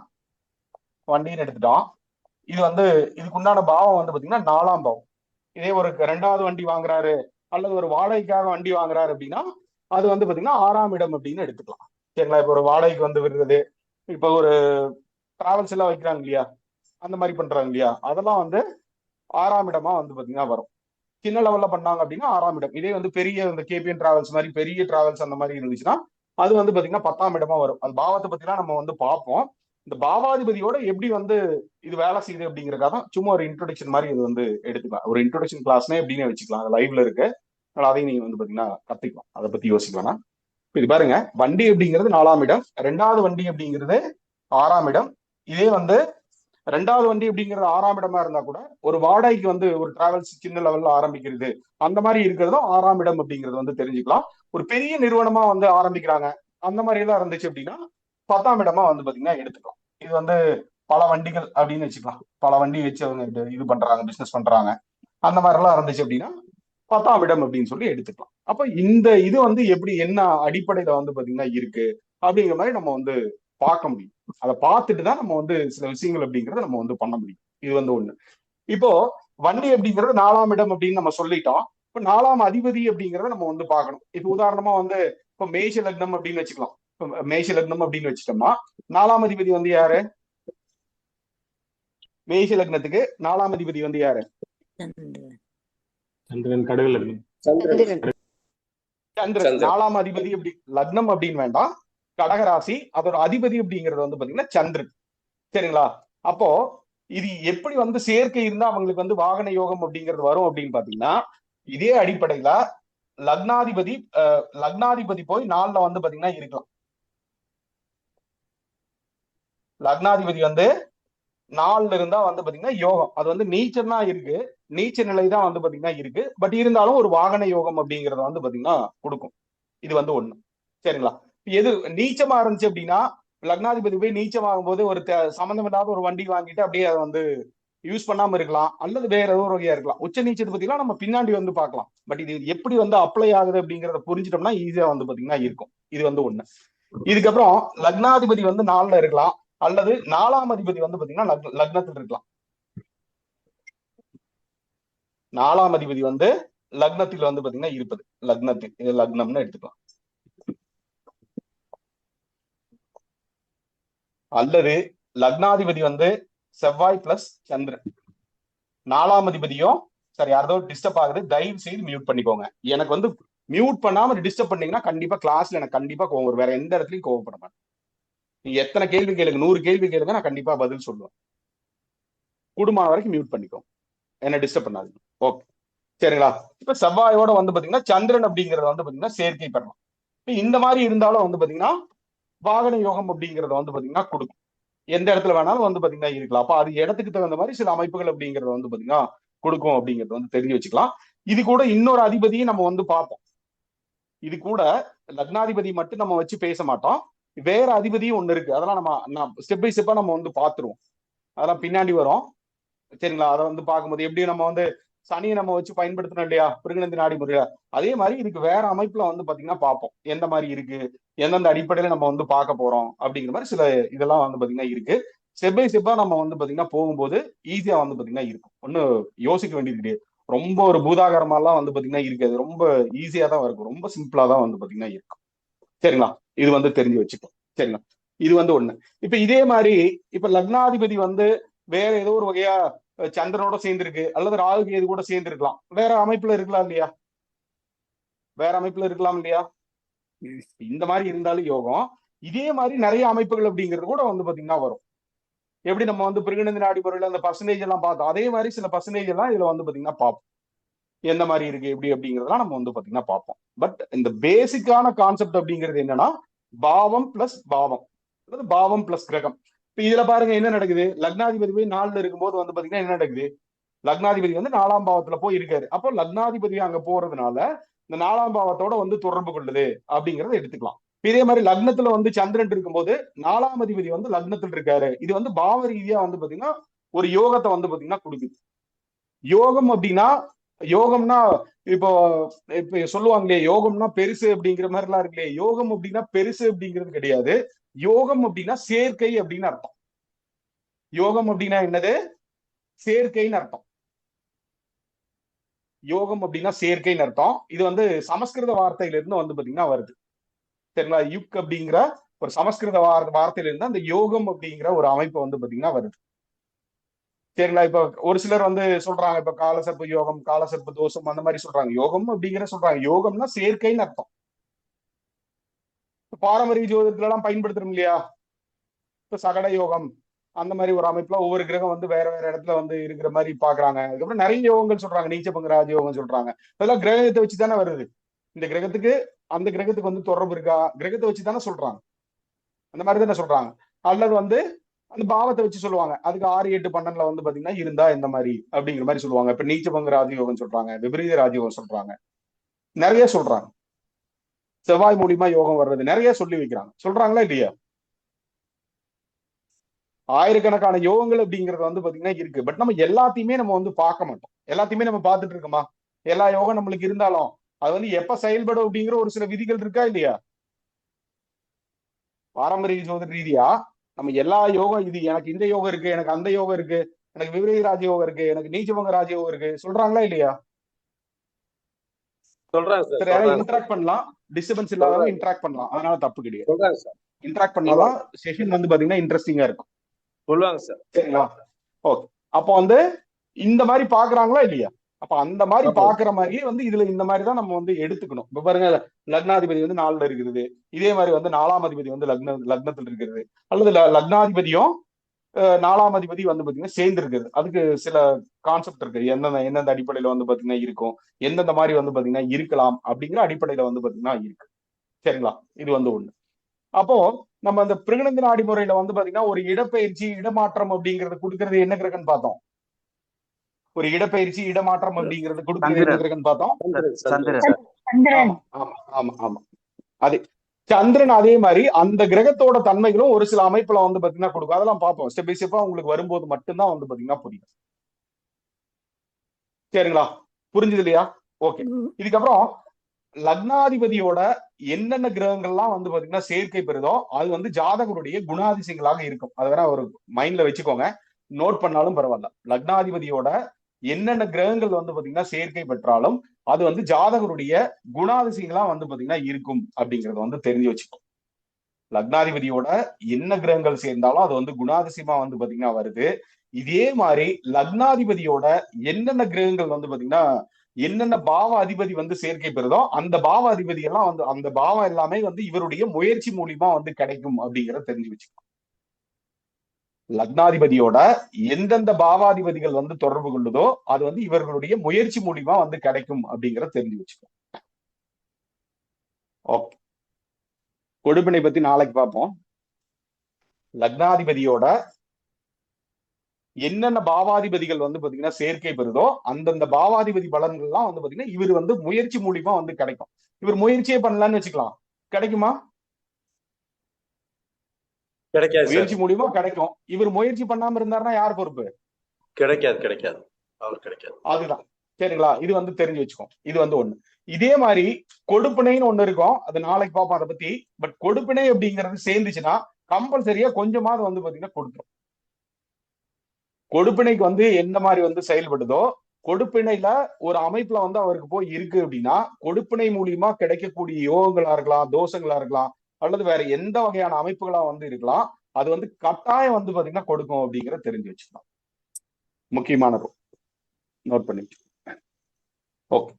வண்டின்னு எடுத்துட்டோம். இது வந்து இதுக்கு உண்டான பாவம் வந்து பாத்தீங்கன்னா 4ஆம் பாவம். இதே ஒரு 2வது வண்டி வாங்குறாரு அல்லது ஒரு வாடகைக்காக வண்டி வாங்குறாரு அப்படின்னா அது வந்து பாத்தீங்கன்னா 6ஆம் இடம் அப்படின்னு எடுத்துக்கலாம். சரிங்களா? இப்ப ஒரு வாடகைக்கு வந்து விடுறது, இப்ப ஒரு டிராவல்ஸ் எல்லாம் வைக்கிறாங்க இல்லையா, அந்த மாதிரி பண்றாங்க இல்லையா, அதெல்லாம் வந்து 6ஆம் இடமா வந்து பாத்தீங்கன்னா வரும். சின்ன லெவல்ல பண்ணாங்க அப்படின்னா 6ஆம் இடம். இதே வந்து பெரிய இந்த கேபிஎன் டிராவல்ஸ் மாதிரி பெரிய டிராவல்ஸ் அந்த மாதிரி இருந்துச்சுன்னா அது வந்து பாத்தீங்கன்னா 10ஆம் இடமா வரும். அது பாவத்தை பத்திலாம் நம்ம வந்து பார்ப்போம். இந்த பாவாதிபதியோட எப்படி வந்து இது வேலை செய்யுது அப்படிங்கறதுக்காக தான் சும்மா ஒரு இன்ட்ரோடக்ஷன் மாதிரி இது வந்து எடுத்துக்கலாம். ஒரு இன்ட்ரோடக்ஷன் கிளாஸ்னே எப்படின்னு வச்சுக்கலாம். அது லைவ்ல இருக்கு. அதையும் நீங்க வந்து பாத்தீங்கன்னா கத்துக்கலாம். அதை பத்தி யோசிக்கலாம். இது பாருங்க, வண்டி அப்படிங்கிறது 4ஆம் இடம், 2வது வண்டி அப்படிங்கிறது 6ஆம் இடம். இதே வந்து 2வது வண்டி அப்படிங்கிறது 6ஆம் இடமா இருந்தா கூட ஒரு வாடகைக்கு வந்து ஒரு டிராவல்ஸ் சின்ன லெவல்ல ஆரம்பிக்கிறது அந்த மாதிரி இருக்கிறதும் 6ஆம் இடம் அப்படிங்கிறது வந்து தெரிஞ்சுக்கலாம். ஒரு பெரிய நிறுவனமா வந்து ஆரம்பிக்கிறாங்க அந்த மாதிரி எல்லாம் இருந்துச்சு அப்படின்னா 10ஆம் இடமா வந்து பாத்தீங்கன்னா எடுத்துக்கலாம். இது வந்து பல வண்டிகள் அப்படின்னு வச்சுக்கலாம். பல வண்டி வச்சு அவங்க இது பண்றாங்க, பிசினஸ் பண்றாங்க, அந்த மாதிரி எல்லாம் இருந்துச்சு அப்படின்னா 10ஆம் இடம் அப்படின்னு சொல்லி எடுத்துக்கலாம். அப்ப இந்த இது வந்து எப்படி என்ன அடிப்படையில வந்து பாத்தீங்கன்னா இருக்கு அப்படிங்கிற மாதிரி நம்ம வந்து பார்க்க முடியும். அதை பார்த்துட்டு தான் நம்ம வந்து சில விஷயங்கள் அப்படிங்கறத நம்ம வந்து பண்ண முடியும். இது வந்து ஒண்ணு. இப்போ வண்டி அப்படிங்கிறது 4ஆம் இடம் அப்படின்னு நம்ம சொல்லிட்டோம். இப்ப 4ஆம் அதிபதி அப்படிங்கறத நம்ம வந்து பார்க்கணும். இப்ப உதாரணமா வந்து இப்ப மேஷ லக்னம் அப்படின்னு வச்சுக்கலாம். மேஷ லக்னம் அப்படின்னு வச்சுட்டோம்னா 4ஆம் அதிபதி வந்து யாரு? மேஷ லக்னத்துக்கு 4ஆம் அதிபதி வந்து யாரு? சந்திரன். கடவுள். சந்திரன் 4ஆம் அதிபதி அப்படி லக்னம் அப்படின்னு வேண்டாம், கடகராசி. அதோட அதிபதி அப்படிங்கிறது வந்து பாத்தீங்கன்னா சந்திரன். சரிங்களா? அப்போ இது எப்படி வந்து சேர்க்கை இருந்தா அவங்களுக்கு வந்து வாகன யோகம் அப்படிங்கிறது வரும் அப்படின்னு பாத்தீங்கன்னா, இதே அடிப்படையில லக்னாதிபதி போய் 4ல வந்து பாத்தீங்கன்னா இருக்கலாம். லக்னாதிபதி வந்து 4 இருந்தா வந்து பாத்தீங்கன்னா யோகம். அது வந்து நீச்சம் தான் இருக்கு, நீச்ச நிலை தான் வந்து பாத்தீங்கன்னா இருக்கு. பட் இருந்தாலும் ஒரு வாகன யோகம் அப்படிங்கறத வந்து பாத்தீங்கன்னா கொடுக்கும். இது வந்து ஒண்ணு. சரிங்களா? எது நீச்சமா இருந்துச்சு அப்படின்னா, லக்னாதிபதி போய் நீச்சமாகும் போது ஒரு சம்பந்தம் இல்லாத ஒரு வண்டி வாங்கிட்டு அப்படியே அதை வந்து யூஸ் பண்ணாம இருக்கலாம், அல்லது வேற ஏதோ ஒரு வகையா இருக்கலாம். உச்ச நீச்சத்தை பத்திலாம் நம்ம பின்னாடி வந்து பார்க்கலாம். பட் இது எப்படி வந்து அப்ளை ஆகுது அப்படிங்கறத புரிஞ்சிட்டோம்னா ஈஸியா வந்து பாத்தீங்கன்னா இருக்கும். இது வந்து ஒண்ணு. இதுக்கப்புறம் லக்னாதிபதி வந்து 4ல இருக்கலாம், அல்லது 4ஆம் அதிபதி வந்து பாத்தீங்கன்னா லக்னத்தில் இருக்கலாம். 4ஆம் அதிபதி வந்து லக்னத்தில் வந்து பாத்தீங்கன்னா இருப்பது. லக்னத்தில், இது லக்னம்னு எடுத்துக்கலாம். அல்லது லக்னாதிபதி வந்து செவ்வாய் பிளஸ் சந்திரன். 4ஆம் அதிபதியும் சரி, யாரோ டிஸ்டர்ப் ஆகுது, தயவு செய்து மியூட் பண்ணிக்கோங்க. எனக்கு வந்து மியூட் பண்ணாம டிஸ்டர்ப் பண்ணீங்கன்னா கண்டிப்பா கிளாஸ்ல எனக்கு கண்டிப்பா கோவம் வரும். வேற எந்த இடத்துலயும் கோவப்பட மாட்டேன். நீங்க எத்தனை கேள்வி கேளுங்க, 100 கேள்வி கேளுங்க, நான் கண்டிப்பா பதில் சொல்லுவேன். குடும்பம் வரைக்கும் மியூட் பண்ணிக்கோங்க, என்ன டிஸ்டர்ப் பண்ணாதீங்க. ஓகே, சரிங்களா? இப்ப செவ்வாயோட வந்து பாத்தீங்கன்னா சந்திரன் அப்படிங்கறத வந்து பாத்தீங்கன்னா சேர்க்கை பெறலாம். இந்த மாதிரி இருந்தாலும் வந்து பாத்தீங்கன்னா வாகன யோகம் அப்படிங்கறத வந்து பாத்தீங்கன்னா கொடுக்கும். எந்த இடத்துல வேணாலும் வந்து பாத்தீங்கன்னா இருக்கலாம். அப்ப அது இடத்துக்கு தகுந்த மாதிரி சில அமைப்புகள் அப்படிங்கறத வந்து பாத்தீங்கன்னா கொடுக்கும் அப்படிங்கறத வந்து தெரிஞ்சு வச்சுக்கலாம். இது கூட இன்னொரு அதிபதியும் நம்ம வந்து பார்ப்போம். இது கூட லக்னாதிபதி மட்டும் நம்ம வச்சு பேச மாட்டோம், வேற அதிபதியும் ஒண்ணு இருக்கு. அதெல்லாம் நம்ம ஸ்டெப் பை ஸ்டெப்பா நம்ம வந்து பாத்துருவோம். அதெல்லாம் பின்னாடி வரும். சரிங்களா? அதை வந்து பார்க்கும்போது எப்படி நம்ம வந்து சனியை நம்ம வச்சு பயன்படுத்தணும் இல்லையா பிருகுநந்தி நாடி முறையில, அதே மாதிரி இதுக்கு வேற அமைப்புல வந்து பாத்தீங்கன்னா பார்ப்போம் எந்த மாதிரி இருக்கு, எந்தெந்த அடிப்படையில நம்ம வந்து பார்க்க போறோம் அப்படிங்கிற மாதிரி சில இதெல்லாம் வந்து பாத்தீங்கன்னா இருக்கு. ஸ்டெப் பை ஸ்டெப்பா நம்ம வந்து பாத்தீங்கன்னா போகும்போது ஈஸியா வந்து பாத்தீங்கன்னா இருக்கும். ஒன்னும் யோசிக்க வேண்டியது கிடையாது. ரொம்ப ஒரு பூதாகரமாலாம் வந்து பாத்தீங்கன்னா இருக்காது. ரொம்ப ஈஸியா தான் இருக்கும், ரொம்ப சிம்பிளா தான் வந்து பாத்தீங்கன்னா இருக்கும். சரிங்களா? இது வந்து தெரிஞ்சு வச்சுக்கோம். சரிங்களா? இது வந்து ஒண்ணு. இப்ப இதே மாதிரி இப்ப லக்னாதிபதி வந்து வேற ஏதோ ஒரு வகையா சந்திரனோட சேர்ந்திருக்கு, அல்லது ராகு கேது கூட சேர்ந்து இருக்கலாம், வேற அமைப்புல இருக்கலாம் இல்லையா? வேற அமைப்புல இருக்கலாம் இல்லையா? இந்த மாதிரி இருந்தாலும் யோகம். இதே மாதிரி நிறைய அமைப்புகள் அப்படிங்கிறது கூட வந்து பாத்தீங்கன்னா வரும். எப்படி நம்ம வந்து பிருகுநந்தி நாடி பொருள் அந்த பர்சன்டேஜ் எல்லாம் பார்த்தோம், அதே மாதிரி சில பர்சன்டேஜ் எல்லாம் இதுல வந்து பாத்தீங்கன்னா பார்ப்போம். எந்த மாதிரி இருக்கு எப்படி அப்படிங்கறதெல்லாம் நம்ம வந்து பாத்தீங்கன்னா பார்ப்போம். பட் இந்த பேசிக்கான கான்செப்ட் அப்படிங்கிறது என்னன்னா பாவம் பிளஸ் பாவம், அதாவது பாவம் பிளஸ் கிரகம். இப்ப இதுல பாருங்க என்ன நடக்குது, லக்னாதிபதி போய் 4ல இருக்கும்போது வந்து பாத்தீங்கன்னா என்ன நடக்குது, லக்னாதிபதி வந்து 4ஆம் பாவத்துல போய் இருக்காரு. அப்போ லக்னாதிபதி அங்க போறதுனால இந்த 4ஆம் பாவத்தோட வந்து தொடர்பு கொள்ளுது அப்படிங்கறத எடுத்துக்கலாம். இதே மாதிரி லக்னத்துல வந்து சந்திரன் இருக்கும்போது 4ஆம் அதிபதி வந்து லக்னத்தில் இருக்காரு. இது வந்து பாவ ரீதியா வந்து பாத்தீங்கன்னா ஒரு யோகத்தை வந்து பாத்தீங்கன்னா கொடுக்குது. யோகம் அப்படின்னா, யோகம்னா இப்போ இப்ப சொல்லுவாங்களே யோகம்னா பெருசு அப்படிங்கிற மாதிரி எல்லாம் இருக்குல்லையே, யோகம் அப்படின்னா பெருசு அப்படிங்கிறது கிடையாது. யோகம் அப்படின்னா சேர்க்கை அப்படின்னு அர்த்தம். யோகம் அப்படின்னா என்னது? சேர்க்கைன்னு அர்த்தம். யோகம் அப்படின்னா சேர்க்கைன்னு அர்த்தம். இது வந்து சமஸ்கிருத வார்த்தையில இருந்து வந்து பாத்தீங்கன்னா வருது. சரிங்களா? யுக் அப்படிங்கிற ஒரு சமஸ்கிருத வார்த்தையில இருந்து அந்த யோகம் அப்படிங்கிற ஒரு அமைப்பு வந்து பாத்தீங்கன்னா வருது. சரிங்களா? இப்ப ஒரு சிலர் வந்து சொல்றாங்க, இப்ப காலசர்ப்ப யோகம், காலசர்ப்ப தோஷம் அந்த மாதிரி சொல்றாங்க. யோகம் அப்படிங்கிற சொல்றாங்க. யோகம்னா சேர்க்கைன்னு அர்த்தம். பாரம்பரிய ஜோதிடத்துல எல்லாம் பயன்படுத்துறோம் இல்லையா? இப்ப சகட யோகம் அந்த மாதிரி ஒரு அமைப்புல ஒவ்வொரு கிரகம் வந்து வேற வேற இடத்துல வந்து இருக்கிற மாதிரி பாக்குறாங்க. அதுக்கப்புறம் நிறைய யோகங்கள் சொல்றாங்க, நீச்சபங்க ராஜயோகம் சொல்றாங்க. அதெல்லாம் கிரகத்தை வச்சு தானே வருது. இந்த கிரகத்துக்கு அந்த கிரகத்துக்கு வந்து தொடர்பு இருக்கா, கிரகத்தை வச்சு தானே சொல்றாங்க. அந்த மாதிரி தானே சொல்றாங்க. அல்லது வந்து அந்த பாவத்தை வச்சு சொல்லுவாங்க. அதுக்கு 6, 8, 12 வந்து பாத்தீங்கன்னா இருந்தா இந்த மாதிரி அப்படிங்கிற மாதிரி சொல்லுவாங்க. இப்ப நீச்சபங்க ராஜயோகம் சொல்றாங்க, விபரீத ராஜயோகம் சொல்றாங்க, நிறைய சொல்றாங்க. செவ்வாய் மூலியமா யோகம் வர்றது நிறைய சொல்லி வைக்கிறாங்க. சொல்றாங்களா இல்லையா? ஆயிரக்கணக்கான யோகங்கள் அப்படிங்கிறது வந்து பாத்தீங்கன்னா இருக்கு. பட் நம்ம எல்லாத்தையுமே நம்ம வந்து பார்க்க மாட்டோம். எல்லாத்தையுமே நம்ம பார்த்துட்டு இருக்கோமா? எல்லா யோகம் நம்மளுக்கு இருந்தாலும் அது வந்து எப்ப செயல்படும் அப்படிங்கிற ஒரு சில விதிகள் இருக்கா இல்லையா? பாரம்பரிய ஜோதிட ரீதியா நம்ம எல்லா யோகம், இது எனக்கு இந்த யோகம் இருக்கு, எனக்கு அந்த யோகம் இருக்கு, எனக்கு விபரீத ராஜயோகம் இருக்கு, எனக்கு நீச்சபங்க ராஜயோகம் இருக்கு, சொல்றாங்களா இல்லையா? சொல்றாங்க சார், சரி, யாராவது சொல்றாங்க இன்டராக்ட் பண்ணலாம், டிஸ்டர்பன்ஸ் இல்லாதவங்க இன்டராக்ட் பண்ணலாம், அதனால தப்பு கிடையாது. சொல்றாங்க சார், இன்டராக்ட் பண்ணாதான் செஷன் வந்து பாத்தீங்கன்னா இன்ட்ரெஸ்டிங்கா இருக்கும். சொல்லுவாங்க சார். சரிங்களா? ஓகே. அப்போ வந்து இந்த மாதிரி பாக்குறாங்களா இல்லையா? அப்ப அந்த மாதிரி பாக்குற மாதிரியே வந்து இதுல இந்த மாதிரி தான் நம்ம வந்து எடுத்துக்கணும். இப்ப பாருங்க, லக்னாதிபதி வந்து 4ல இருக்கிறது, இதே மாதிரி வந்து 4ஆம் அதிபதி வந்து லக்னத்தில் இருக்கிறது, அல்லது லக்னாதிபதியும் 4ஆம் அதிபதி வந்து பாத்தீங்கன்னா சேர்ந்து இருக்குது. அதுக்கு சில கான்செப்ட் இருக்கு, எந்தெந்த அடிப்படையில வந்து பாத்தீங்கன்னா இருக்கும், எந்தெந்த மாதிரி வந்து பாத்தீங்கன்னா இருக்கலாம் அப்படிங்கிற அடிப்படையில வந்து பாத்தீங்கன்னா இருக்கு. சரிங்களா? இது வந்து ஒண்ணு. அப்போ நம்ம அந்த பிருகுநந்தி நாடி முறையில வந்து பாத்தீங்கன்னா ஒரு இடப்பெயர்ச்சி இடமாற்றம் அப்படிங்கறது கொடுக்கறது என்ன கிரகம்னு பார்த்தோம். ஒரு இடப்பெயர்ச்சி இடமாற்றம் அப்படிங்கறது கொடுக்கறது என்ன சந்திரன் கிரகம்னு பார்த்தோம். சந்திரன் சந்திரன் சார். ஆமா ஆமா ஆமா ஆமா அது சந்திரன். அதே மாதிரி அந்த கிரகத்தோட தன்மைகளும் ஒரு சில அமைப்புல வந்து பாத்தீங்கன்னா கொடுக்கும். அதெல்லாம் பார்ப்போம் ஸ்டெப் பை ஸ்டெப்பா. உங்களுக்கு வரும்போது மட்டும்தான் வந்து பாத்தீங்கன்னா புரியும். சரிங்களா? புரிஞ்சது இல்லையா? ஓகே. இதுக்கப்புறம் லக்னாதிபதியோட என்னென்ன கிரகங்கள்லாம் வந்து பாத்தீங்கன்னா சேர்க்கை பெறுதோ அது வந்து ஜாதகருடைய குணாதிசயங்களாக இருக்கும். அதை வேணா ஒரு மைண்ட்ல வச்சுக்கோங்க, நோட் பண்ணாலும் பரவாயில்ல. லக்னாதிபதியோட என்னென்ன கிரகங்கள் வந்து பாத்தீங்கன்னா சேர்க்கை பெற்றாலும் அது வந்து ஜாதகருடைய குணாதிசயங்களா வந்து பாத்தீங்கன்னா இருக்கும் அப்படிங்கறத வந்து தெரிஞ்சு வச்சுக்கோ. லக்னாதிபதியோட என்ன கிரகங்கள் சேர்ந்தாலும் அது வந்து குணாதிசயமா வந்து பாத்தீங்கன்னா வருது. இதே மாதிரி லக்னாதிபதியோட என்னென்ன கிரகங்கள் வந்து பாத்தீங்கன்னா என்னென்ன பாவ அதிபதி வந்து சேர்க்கை பெறுதோ அந்த பாவ அதிபதி எல்லாம் வந்து அந்த பாவம் எல்லாமே வந்து இவருடைய முயற்சி மூலியமா வந்து கிடைக்கும் அப்படிங்கறத தெரிஞ்சு வச்சுக்கோ. லக்னாதிபதியோட எந்தெந்த பாவாதிபதிகள் வந்து தொடர்பு கொள்ளுதோ அது வந்து இவர்களுடைய முயற்சி மூலியமா வந்து கிடைக்கும் அப்படிங்கறத தெரிஞ்சு வச்சுக்கோ. ஓகே. கொடுப்பினை பத்தி நாளைக்கு பார்ப்போம். லக்னாதிபதியோட என்னென்ன பாவாதிபதிகள் வந்து பாத்தீங்கன்னா சேர்க்கை பெறுதோ அந்தந்த பாவாதிபதி பலன்கள்லாம் வந்து பாத்தீங்கன்னா இவர் வந்து முயற்சி மூலியமா வந்து கிடைக்கும். இவர் முயற்சியே பண்ணலான்னு வச்சுக்கலாம், கிடைக்குமா? கிடைக்காது சார். முயற்சி மூலியமா கிடைக்கும். இவர் முயற்சி பண்ணாம இருந்தாருன்னா யார் பொறுப்பு? கிடைக்காது அவர் கிடைக்காது. அதுதான். சரிங்களா? இது வந்து தெரிஞ்சு வச்சுக்கோ. இது வந்து ஒண்ணு. இதே மாதிரி கொடுப்பினைன்னு ஒண்ணு இருக்கும், அது நாளைக்கு பார்ப்போம் அதை பத்தி. பட் கொடுப்பினை அப்படிங்கிறது சேர்ந்துச்சுன்னா கம்பல்சரியா கொஞ்சமாவது வந்து பாத்தீங்கன்னா கொடுத்துரும். கொடுப்பினைக்கு வந்து எந்த மாதிரி வந்து செயல்படுதோ கொடுப்பினைல ஒரு அமைப்புல வந்து அவருக்கு போய் இருக்கு அப்படின்னா கொடுப்பினை மூலியமா கிடைக்கக்கூடிய யோகங்களா இருக்கலாம், தோஷங்களா இருக்கலாம், அல்லது வேற எந்த வகையான அமைப்புகளா வந்து இருக்கலாம், அது வந்து கட்டாயம் வந்து பாத்தீங்கன்னா கொடுக்கும் அப்படிங்கறத தெரிஞ்சு வச்சுக்கலாம். முக்கியமான ரூல் நோட் பண்ணி. ஓகே.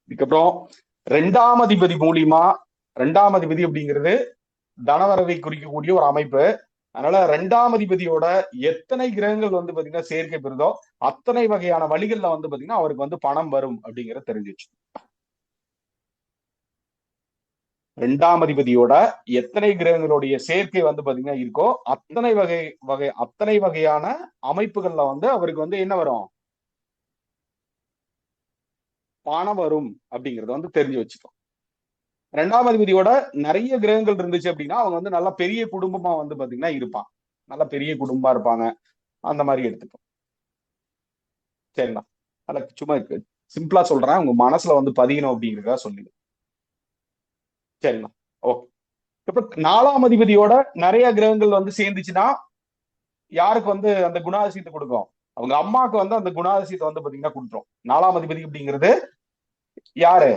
இதுக்கப்புறம் ரெண்டாம் அதிபதி மூலியமா, ரெண்டாம் அதிபதி அப்படிங்கிறது தனவரவை குறிக்கக்கூடிய ஒரு அமைப்பு. அதனால ரெண்டாம் அதிபதியோட எத்தனை கிரகங்கள் வந்து பாத்தீங்கன்னா சேர்க்கை பெறுதோ அத்தனை வகையான வழிகள்ல வந்து பாத்தீங்கன்னா அவருக்கு வந்து பணம் வரும் அப்படிங்கறத தெரிஞ்சிச்சு. ரெண்டாம் அதிபதியோட எத்தனை கிரகங்களுடைய சேர்க்கை வந்து பாத்தீங்கன்னா இருக்கோ அத்தனை வகையான அமைப்புகள்ல வந்து அவருக்கு வந்து என்ன வரும்? பணம் வரும் அப்படிங்கறத வந்து தெரிஞ்சு வச்சுக்கோ. ரெண்டாம் அதிபதியோட நிறைய கிரகங்கள் இருந்துச்சு அப்படின்னா அவங்க வந்து நல்லா பெரிய குடும்பமா வந்து பாத்தீங்கன்னா இருப்பான். நல்லா பெரிய குடும்பமா இருப்பாங்க. அந்த மாதிரி எடுத்துப்போம். சரிங்களா? அதுல சும்மா சிம்பிளா சொல்றேன், உங்க மனசுல வந்து பதியணும் அப்படிங்கிறதா சொல்லி. சரிங்களா? ஓகே. இப்ப நாலாம் அதிபதியோட நிறைய கிரகங்கள் வந்து சேர்ந்துச்சுன்னா யாருக்கு வந்து அந்த குணாதிசயத்தை கொடுக்கும்? அவங்க அம்மாவுக்கு வந்து அந்த குணாதிசயத்தை வந்து பாத்தீங்கன்னா கொடுத்துரும். நாலாம் அதிபதி அப்படிங்கிறது யாரு?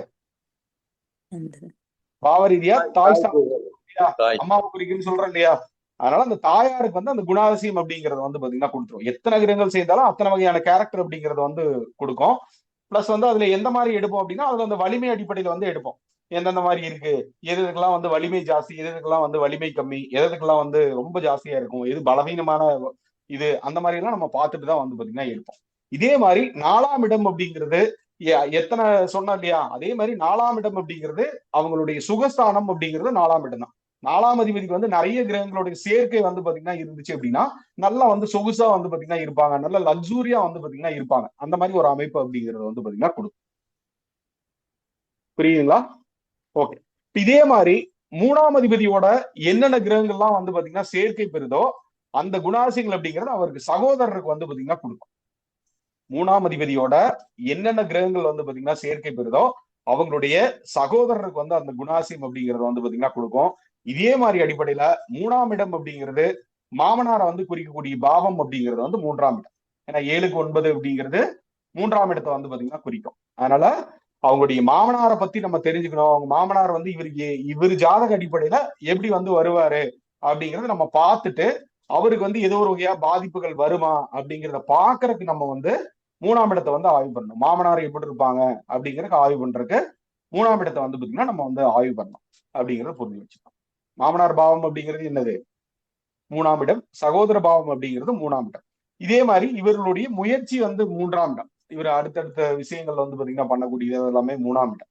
பாவரீதியா தாய் அம்மாவை குறிக்குன்னு சொல்றேன் இல்லையா? அதனால அந்த தாயாருக்கு வந்து அந்த குணாதிசயம் அப்படிங்கறது வந்து பாத்தீங்கன்னா கொடுத்துரும். எத்தனை கிரகங்கள் செய்தாலும் அத்தனை வகையான கேரக்டர் அப்படிங்கறது வந்து கொடுக்கும். பிளஸ் வந்து அதுல எந்த மாதிரி எடுப்போம் அப்படின்னா அதுல அந்த வலிமை அடிப்படையில வந்து எடுப்போம். எந்தெந்த மாதிரி இருக்கு, எதுக்கெல்லாம் வந்து வலிமை ஜாஸ்தி, எதுக்கெல்லாம் வந்து வலிமை கம்மி, எதுக்கெல்லாம் வந்து ரொம்ப ஜாஸ்தியா இருக்கும், எது பலவீனமான இது, அந்த மாதிரி எல்லாம் நம்ம பார்த்துட்டு தான் வந்து பாத்தீங்கன்னா எடுப்போம். இதே மாதிரி 4ஆம் இடம் அப்படிங்கிறது எத்தனை சொன்னா இல்லையா? அதே மாதிரி 4ஆம் இடம் அப்படிங்கிறது அவங்களுடைய சுகஸ்தானம் அப்படிங்கிறது 4ஆம் இடம் தான். 4ஆம் அதிபதிக்கு வந்து நிறைய கிரகங்களுடைய சேர்க்கை வந்து பாத்தீங்கன்னா இருந்துச்சு அப்படின்னா நல்லா வந்து சொகுசா வந்து பாத்தீங்கன்னா இருப்பாங்க, நல்ல லக்ஸூரியா வந்து பாத்தீங்கன்னா இருப்பாங்க. அந்த மாதிரி ஒரு அமைப்பு அப்படிங்கிறது வந்து பாத்தீங்கன்னா கொடுக்கும். புரியுதுங்களா? ஓகே. இதே மாதிரி 3ஆம் அதிபதியோட என்னென்ன கிரகங்கள்லாம் வந்து பாத்தீங்கன்னா சேர்க்கை பெறுதோ அந்த குணாதிசயங்கள் அப்படிங்கிறது அவருக்கு சகோதரருக்கு வந்து பாத்தீங்கன்னா கொடுக்கும். 3ஆம் அதிபதியோட என்னென்ன கிரகங்கள் வந்து பாத்தீங்கன்னா சேர்க்கை பெறுதோ அவங்களுடைய சகோதரருக்கு வந்து அந்த குணாதிசயம் அப்படிங்கறத வந்து பாத்தீங்கன்னா கொடுக்கும். இதே மாதிரி அடிப்படையில 3ஆம் இடம் அப்படிங்கிறது மாமனாரை வந்து குறிக்கக்கூடிய பாவம் அப்படிங்கிறது வந்து 3ஆம் இடம். ஏன்னா 7க்கு 9 அப்படிங்கிறது 3ஆம் இடத்தை வந்து பாத்தீங்கன்னா குறிக்கும். அதனால அவங்களுடைய மாமனாரை பத்தி நம்ம தெரிஞ்சுக்கணும். அவங்க மாமனார் வந்து இவர் ஜாதக அடிப்படையில எப்படி வந்து வருவாரு அப்படிங்கறத நம்ம பார்த்துட்டு அவருக்கு வந்து ஏதோ ஒரு வகையா பாதிப்புகள் வருமா அப்படிங்கிறத பாக்குறதுக்கு நம்ம வந்து 3ஆம் இடத்தை வந்து ஆய்வு பண்ணணும். மாமனார் எப்படி இருப்பாங்க அப்படிங்கறதுக்கு ஆய்வு பண்றதுக்கு 3ஆம் இடத்தை வந்து பாத்தீங்கன்னா நம்ம வந்து ஆய்வு பண்ணணும் அப்படிங்கறத புரிஞ்சு வச்சுக்கணும். மாமனார் பாவம் அப்படிங்கிறது என்னது? 3ஆம் இடம். சகோதர பாவம் அப்படிங்கிறது 3ஆம் இடம். இதே மாதிரி இவர்களுடைய முயற்சி வந்து 3ஆம் இடம். இவர் அடுத்தடுத்த விஷயங்கள் வந்து பாத்தீங்கன்னா பண்ணக்கூடியது எல்லாமே 3ஆம் இடம்.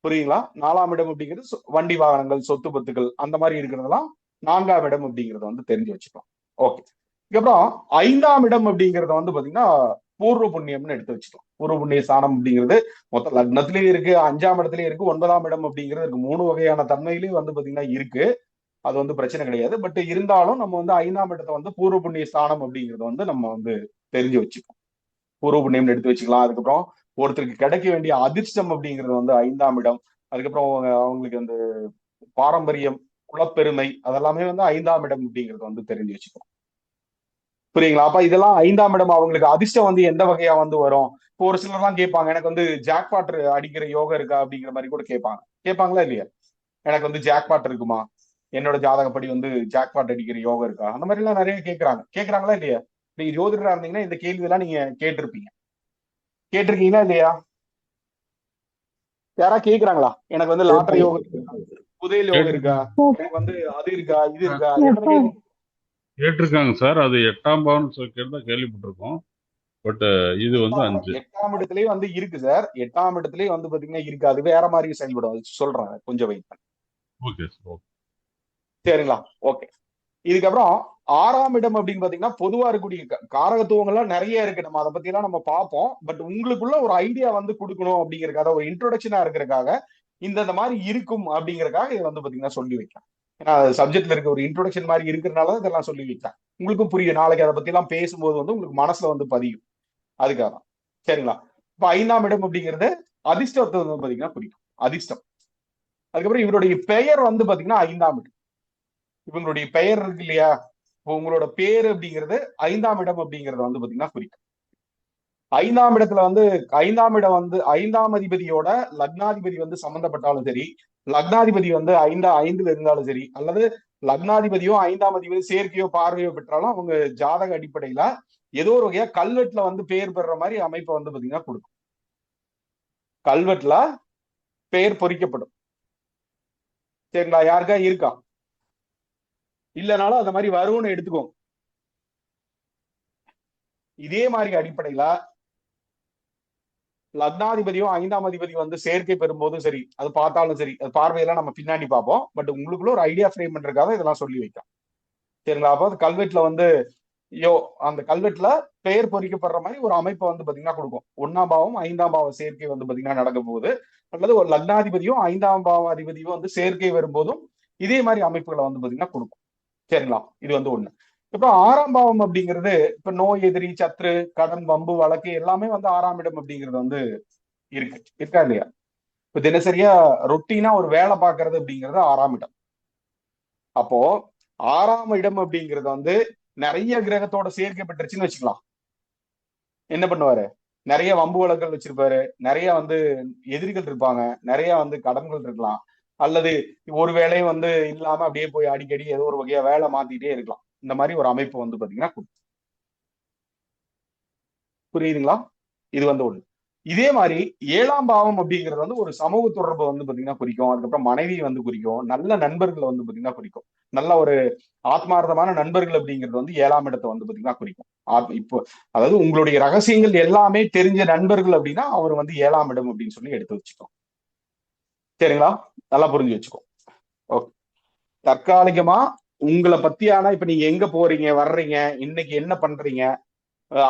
புரியுங்களா? 4ஆம் இடம் அப்படிங்கிறது வண்டி வாகனங்கள், சொத்து பத்துக்கள் அந்த மாதிரி இருக்கிறதெல்லாம் 4ஆம் இடம் அப்படிங்கறத வந்து தெரிஞ்சு வச்சுக்கலாம். ஓகே. இதுக்கப்புறம் 5ஆம் இடம் அப்படிங்கறத வந்து பாத்தீங்கன்னா பூர்வ புண்ணியம்னு எடுத்து வச்சுக்கலாம். பூர்வ புண்ணிய ஸ்தானம் அப்படிங்கிறது மொத்த லக்னத்திலயும் இருக்கு, 5ஆம் இடத்துலயும் இருக்கு, 9ஆம் இடம் அப்படிங்கிறது இருக்கு. 3 வகையான தன்மையிலயும் வந்து பாத்தீங்கன்னா இருக்கு. அது வந்து பிரச்சனை கிடையாது. பட் இருந்தாலும் நம்ம வந்து 5ஆம் இடத்தை வந்து பூர்வ புண்ணிய ஸ்தானம் அப்படிங்கறத வந்து நம்ம வந்து தெரிஞ்சு வச்சுக்கோம். பூர்வ புண்ணியம்னு எடுத்து வச்சுக்கலாம். அதுக்கப்புறம் ஒருத்தருக்கு கிடைக்க வேண்டிய அதிர்ஷ்டம் அப்படிங்கிறது வந்து 5ஆம் இடம். அதுக்கப்புறம் அவங்களுக்கு அந்த பாரம்பரியம், குலப்பெருமை அதெல்லாமே வந்து 5ஆம் இடம் அப்படிங்கிறது வந்து தெரிஞ்சு வச்சுக்கணும். புரியுங்களா? அப்ப இதெல்லாம் 5ஆம் இடம் அவங்களுக்கு அதிர்ஷ்டம் வந்து எந்த வகையா வந்து வரும்? இப்போ ஒரு சிலர்லாம் கேட்பாங்க, எனக்கு வந்து ஜாக்பாட் அடிக்கிற யோகம் இருக்கா அப்படிங்கிற மாதிரி கூட கேட்பாங்க. கேட்பாங்களா இல்லையா? எனக்கு வந்து ஜாக்பாட் இருக்குமா, என்னோட ஜாதகப்படி வந்து ஜாக்பாட் அடிக்கிற யோகம் இருக்கா, அந்த மாதிரி எல்லாம் நிறைய கேட்கறாங்களா இல்லையா? நீங்க ஜோதிடரா இருந்தீங்கன்னா இந்த கேள்வி எல்லாம் நீங்க கேட்டிருக்கீங்களா இல்லையா? யாரா கேக்குறாங்களா? எனக்கு வந்து லாட்டரி யோகம் இருக்கா, புதையல் யோகம் இருக்கா, எனக்கு வந்து அது இருக்கா, இது இருக்கா, கேட்டிருக்காங்க சார். அது 8ஆம் பாவம் கேள்வி கேள்விப்பட்டிருக்கோம். பட் இது வந்து 5. 8ஆம் இடத்துலயே வந்து இருக்கு சார். 8ஆம் இடத்துலயே வந்து பாத்தீங்கன்னா இருக்கு. அது வேற மாதிரி செயல்படும். அது சொல்றேன், கொஞ்சம் வெயிட் பண்ணு. Okay sir. ஓகே. சரிங்களா? ஓகே. இதுக்கப்புறம் 6ஆம் இடம் அப்படின்னு பாத்தீங்கன்னா பொதுவா இருக்கக்கூடிய காரகத்துவங்கள்லாம் நிறைய இருக்கு. நம்ம அதை பத்தி எல்லாம் நம்ம பார்ப்போம். பட் உங்களுக்குள்ள ஒரு ஐடியா வந்து கொடுக்கணும் அப்படிங்கறதுக்காக, ஒரு இன்ட்ரோடக்ஷனா இருக்கிறதுக்காக இந்த மாதிரி இருக்கும் அப்படிங்கறதுக்காக இதை வந்து பாத்தீங்கன்னா சொல்லி வைக்கலாம். ஏன்னா சப்ஜெக்ட்ல இருக்க ஒரு இன்ட்ரோடக்ஷன் மாதிரி இருக்கிறதுனால இதெல்லாம் சொல்லி வைக்கலாம். உங்களுக்கும் புரியும். நாளைக்கு அதை பத்தி எல்லாம் பேசும்போது வந்து உங்களுக்கு மனசுல வந்து பதியும். அதுக்காக தான். சரிங்களா? இப்ப 5ஆம் இடம் அப்படிங்கிறது அதிர்ஷ்டத்தை வந்து பாத்தீங்கன்னா குறிக்கும். அதிர்ஷ்டம். அதுக்கப்புறம் இவருடைய பெயர் வந்து பாத்தீங்கன்னா 5ஆம் இடம். இவங்களுடைய பெயர் இருக்கு இல்லையா? இப்போ உங்களோட பேர் அப்படிங்கிறது 5ஆம் இடம் அப்படிங்கறத வந்து பாத்தீங்கன்னா குறிக்கும். 5ஆம் இடத்துல வந்து 5ஆம் இடம் வந்து 5ஆம் அதிபதியோட லக்னாதிபதி வந்து சம்பந்தப்பட்டாலும் சரி, லக்னாதிபதி வந்து 5ல இருந்தாலும் சரி, அல்லது லக்னாதிபதியோ 5ஆம் அதிபதி சேர்க்கையோ பார்வையோ பெற்றாலும் அவங்க ஜாதக அடிப்படையில ஏதோ ஒரு வகையா கல்வெட்டுல வந்து பெயர் பெறுற மாதிரி அமைப்பை வந்து பாத்தீங்கன்னா கொடுக்கும். கல்வெட்டுல பெயர் பொறிக்கப்படும். சரிங்களா? யாருக்கா இருக்கா? இல்லைனாலும் அந்த மாதிரி வரும்னு எடுத்துக்கோங்க. இதே மாதிரி அடிப்படையில லக்னாதிபதியும் 5ஆம் அதிபதி வந்து சேர்க்கை பெறும்போதும் சரி, அது பார்த்தாலும் சரி, அது பார்வையெல்லாம் நம்ம பின்னாடி பார்ப்போம். பட் உங்களுக்குள்ள ஒரு ஐடியா ஃப்ரேம் பண்றதுக்காக இதெல்லாம் சொல்லி வைக்கலாம். சரிங்களா? அப்போ கல்வெட்டுல வந்து அந்த கல்வெட்டுல பெயர் பொறிக்கப்படுற மாதிரி ஒரு அமைப்பை வந்து பாத்தீங்கன்னா கொடுக்கும். 1ஆம் பாவம் 5ஆம் பாவ சேர்க்கை வந்து பாத்தீங்கன்னா நடக்க போகுது. அல்லது ஒரு லக்னாதிபதியும் 5ஆம் பாவ அதிபதியும் வந்து சேர்க்கை வரும்போதும் இதே மாதிரி அமைப்புகளை வந்து பாத்தீங்கன்னா கொடுக்கும். சரிங்களா? இது வந்து ஒண்ணு. இப்ப 6ஆம் பாவம் அப்படிங்கிறது இப்ப நோய், எதிரி, சத்ரு, கடன், வம்பு, வழக்கு எல்லாமே வந்து 6ஆம் இடம் அப்படிங்கிறது வந்து இருக்கா இல்லையா? இப்ப தினசரியா ரொட்டீனா ஒரு வேலை பார்க்கறது அப்படிங்கிறது 6ஆம் இடம். அப்போ 6ஆம் இடம் அப்படிங்கிறது வந்து நிறைய கிரகத்தோட சேர்க்கை பெற்றுச்சுன்னு வச்சுக்கலாம். என்ன பண்ணுவாரு? நிறைய வம்பு வழக்குகள் வச்சிருப்பாரு, நிறைய வந்து எதிரிகள் இருப்பாங்க, நிறைய வந்து கடன்கள் இருக்கலாம், அல்லது ஒரு வேலையும் வந்து இல்லாம அப்படியே போய் அடிக்கடி ஏதோ ஒரு வகையா வேலை மாத்திட்டே இருக்கலாம். இந்த மாதிரி ஒரு அமைப்பு வந்து பாத்தீங்கன்னா புரியுதுங்களா? இது வந்து ஒண்ணு. இதே மாதிரி 7ஆம் பாவம் அப்படிங்கிறது வந்து ஒரு சமூக தொடர்பை வந்து பாத்தீங்கன்னா குறிக்கும். அதுக்கப்புறம் மனைவி வந்து குறிக்கும். நல்ல நண்பர்களை வந்து பாத்தீங்கன்னா குறிக்கும். நல்ல ஒரு ஆத்மார்த்தமான நண்பர்கள் அப்படிங்கிறது வந்து 7ஆம் இடத்தை வந்து பாத்தீங்கன்னா குறிக்கும். இப்போ அதாவது உங்களுடைய ரகசியங்கள் எல்லாமே தெரிஞ்ச நண்பர்கள் அப்படின்னா அவர் வந்து 7ஆம் இடம் அப்படின்னு சொல்லி எடுத்து வச்சுக்கோ. சரிங்களா? நல்லா புரிஞ்சு வச்சுக்கோ. ஓகே. தற்காலிகமா உங்களை பத்தியான இப்ப நீங்க எங்க போறீங்க, வர்றீங்க, இன்னைக்கு என்ன பண்றீங்க,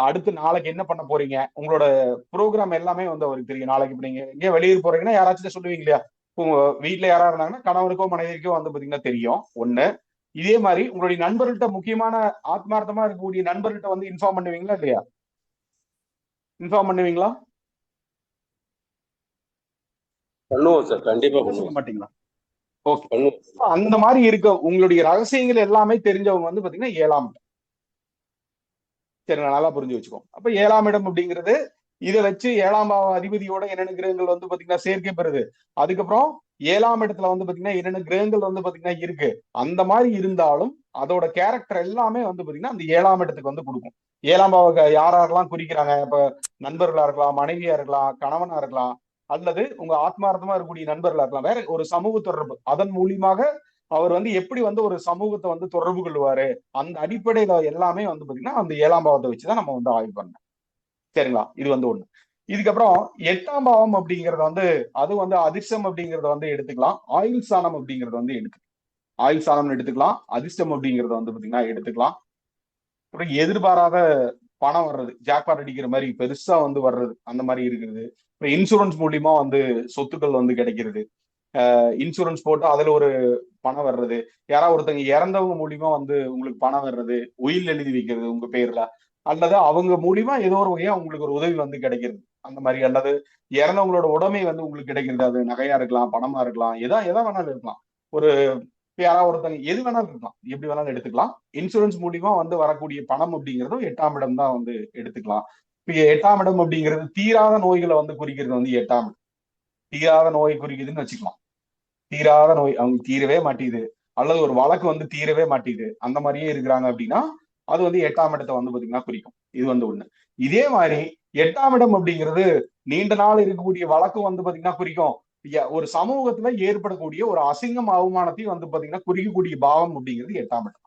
அடுத்து நாளைக்கு என்ன பண்ண போறீங்க, உங்களோட ப்ரோக்ராம் எல்லாமே வந்து அவருக்கு தெரியும். நாளைக்கு இப்ப நீங்க எங்கேயோ வெளியூர் போறீங்கன்னா யாராச்சும் சொல்லுவீங்க இல்லையா? உங்க வீட்டுல யாரா இருந்தாங்கன்னா கணவருக்கோ மனைவிக்கோ வந்து பாத்தீங்கன்னா தெரியும். ஒண்ணு. இதே மாதிரி உங்களுடைய நண்பர்கள்ட்ட, முக்கியமான ஆத்மார்த்தமா இருக்கக்கூடிய நண்பர்கள்ட்ட வந்து இன்ஃபார்ம் பண்ணுவீங்களா இல்லையா? இன்ஃபார்ம் பண்ணுவீங்களா? பண்ணுவோம் சார், கண்டிப்பா சொல்ல பண்ணுவோம். மாட்டீங்களா? ஓகே. பண்ணுவோம். அந்த மாதிரி இருக்க உங்களுடைய ரகசியங்கள் எல்லாமே தெரிஞ்சவங்க வந்து பாத்தீங்கன்னா 7ஆம் இடம். சரி, நல்லா புரிஞ்சு வச்சுக்கோங்க. அப்ப 7ஆம் இடம் அப்படிங்கிறது இதை வச்சு 7ஆம் பாவ அதிபதியோட என்னென்ன கிரகங்கள் வந்து பாத்தீங்கன்னா சேர்க்கை பெறுது. அதுக்கப்புறம் 7ஆம் இடத்துல வந்து பாத்தீங்கன்னா என்னென்ன கிரகங்கள் வந்து பாத்தீங்கன்னா இருக்கு. அந்த மாதிரி இருந்தாலும் அதோட கேரக்டர் எல்லாமே வந்து பாத்தீங்கன்னா அந்த 7ஆம் இடத்துக்கு வந்து கொடுக்கும். 7ஆம் பாவ யாரெல்லாம் குறிக்கிறாங்க? இப்ப நண்பர்களா இருக்கலாம், மனைவியா இருக்கலாம், கணவனா இருக்கலாம், அல்லது உங்க ஆத்மார்த்தமா இருக்கக்கூடிய நண்பர்களா இருக்கலாம். வேற ஒரு சமூக தொடர்பு, அதன் மூலியமாக அவர் வந்து எப்படி வந்து ஒரு சமூகத்தை வந்து தொடர்பு கொள்வாரு, அந்த அடிப்படையில எல்லாமே வந்து பாத்தீங்கன்னா அந்த 7ஆம் பாவத்தை வச்சுதான் நம்ம வந்து ஆய்வு பண்ணோம். சரிங்களா? இது வந்து ஒண்ணு. இதுக்கப்புறம் 8ஆம் பாவம் அப்படிங்கறது வந்து அது வந்து அதிர்ஷ்டம் அப்படிங்கறத வந்து எடுத்துக்கலாம். ஆயுள் ஸ்தானம் அப்படிங்கறது வந்து ஆயுள் ஸ்தானம்னு எடுத்துக்கலாம். அதிர்ஷ்டம் அப்படிங்கறத வந்து பாத்தீங்கன்னா எடுத்துக்கலாம். அப்புறம் எதிர்பாராத பணம் வர்றது, ஜாக்பாட் அடிக்கிற மாதிரி பெருசா வந்து வர்றது, அந்த மாதிரி இருக்கிறது. அப்புறம் இன்சூரன்ஸ் மூலியமா வந்து சொத்துக்கள் வந்து கிடைக்கிறது. இன்சூரன்ஸ் போட்டு அதுல ஒரு பணம் வர்றது, யாராவது ஒருத்தங்க இறந்தவங்க மூலியமா வந்து உங்களுக்கு பணம் வர்றது, உயில் எழுதி வைக்கிறது உங்க பேர்ல, அல்லது அவங்க மூலியமா ஏதோ ஒரு வகையா உங்களுக்கு ஒரு உதவி வந்து கிடைக்கிறது அந்த மாதிரி, அல்லது இறந்தவங்களோட உடைமை வந்து உங்களுக்கு கிடைக்கிறது. அது நகையா இருக்கலாம், பணமா இருக்கலாம், எதா வேணாலும் இருக்கலாம். ஒரு யாராவது ஒருத்தங்க எது வேணாலும் இருக்கலாம், எப்படி வேணாலும் எடுத்துக்கலாம். இன்சூரன்ஸ் மூலியமா வந்து வரக்கூடிய பணம் அப்படிங்கிறதும் 8ஆம் இடம் தான் வந்து எடுத்துக்கலாம். இப்ப 8ஆம் இடம் அப்படிங்கிறது தீராத நோய்களை வந்து குறிக்கிறது வந்து 8ஆம் இடம். தீராத நோய் குறிக்குதுன்னு வச்சுக்கலாம். தீராத நோய் அவங்க தீரவே மாட்டேங்குது, அல்லது ஒரு வழக்கு வந்து தீரவே மாட்டேங்குது, அந்த மாதிரியே இருக்கிறாங்க அப்படின்னா அது வந்து 8ஆம் இடத்தை வந்து பாத்தீங்கன்னா குறிக்கும். இது வந்து ஒண்ணு. இதே மாதிரி 8ஆம் இடம் அப்படிங்கிறது நீண்ட நாள் இருக்கக்கூடிய வழக்கு வந்து பாத்தீங்கன்னா குறிக்கும். ஒரு சமூகத்துல ஏற்படக்கூடிய ஒரு அசிங்கம் அவமானத்தையும் வந்து பாத்தீங்கன்னா குறிக்கக்கூடிய பாவம் அப்படிங்கிறது 8ஆம் இடம்.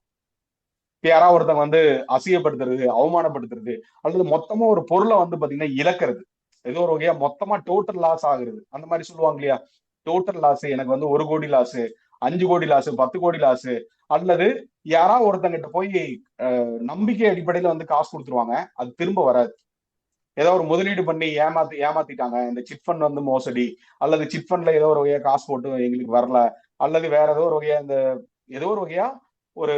யாராவது ஒருத்தங்க வந்து அசிங்கப்படுத்துறது, அவமானப்படுத்துறது, அல்லது மொத்தமா ஒரு பொருளை வந்து பாத்தீங்கன்னா இழக்கிறது, ஏதோ ஒரு வகையா மொத்தமா டோட்டல் லாஸ் ஆகுறது, அந்த மாதிரி சொல்லுவாங்க இல்லையா. டோட்டல் லாஸ், எனக்கு வந்து 1 கோடி லாஸ், 5 கோடி லாஸ், 10 கோடி லாஸ், அல்லது யாராவது ஒருத்தங்கிட்ட போய் நம்பிக்கை அடிப்படையில வந்து காசு கொடுத்துருவாங்க, அது திரும்ப வராது. ஏதோ ஒரு முதலீடு பண்ணி ஏமாத்திட்டாங்க, இந்த சிட் ஃபண்ட் வந்து மோசடி, அல்லது சிட் ஃபண்ட்ல ஏதோ ஒரு வகையா காசு போட்டு எங்களுக்கு வரல, அல்லது வேற ஏதோ ஒரு வகையா இந்த ஏதோ ஒரு வகையா ஒரு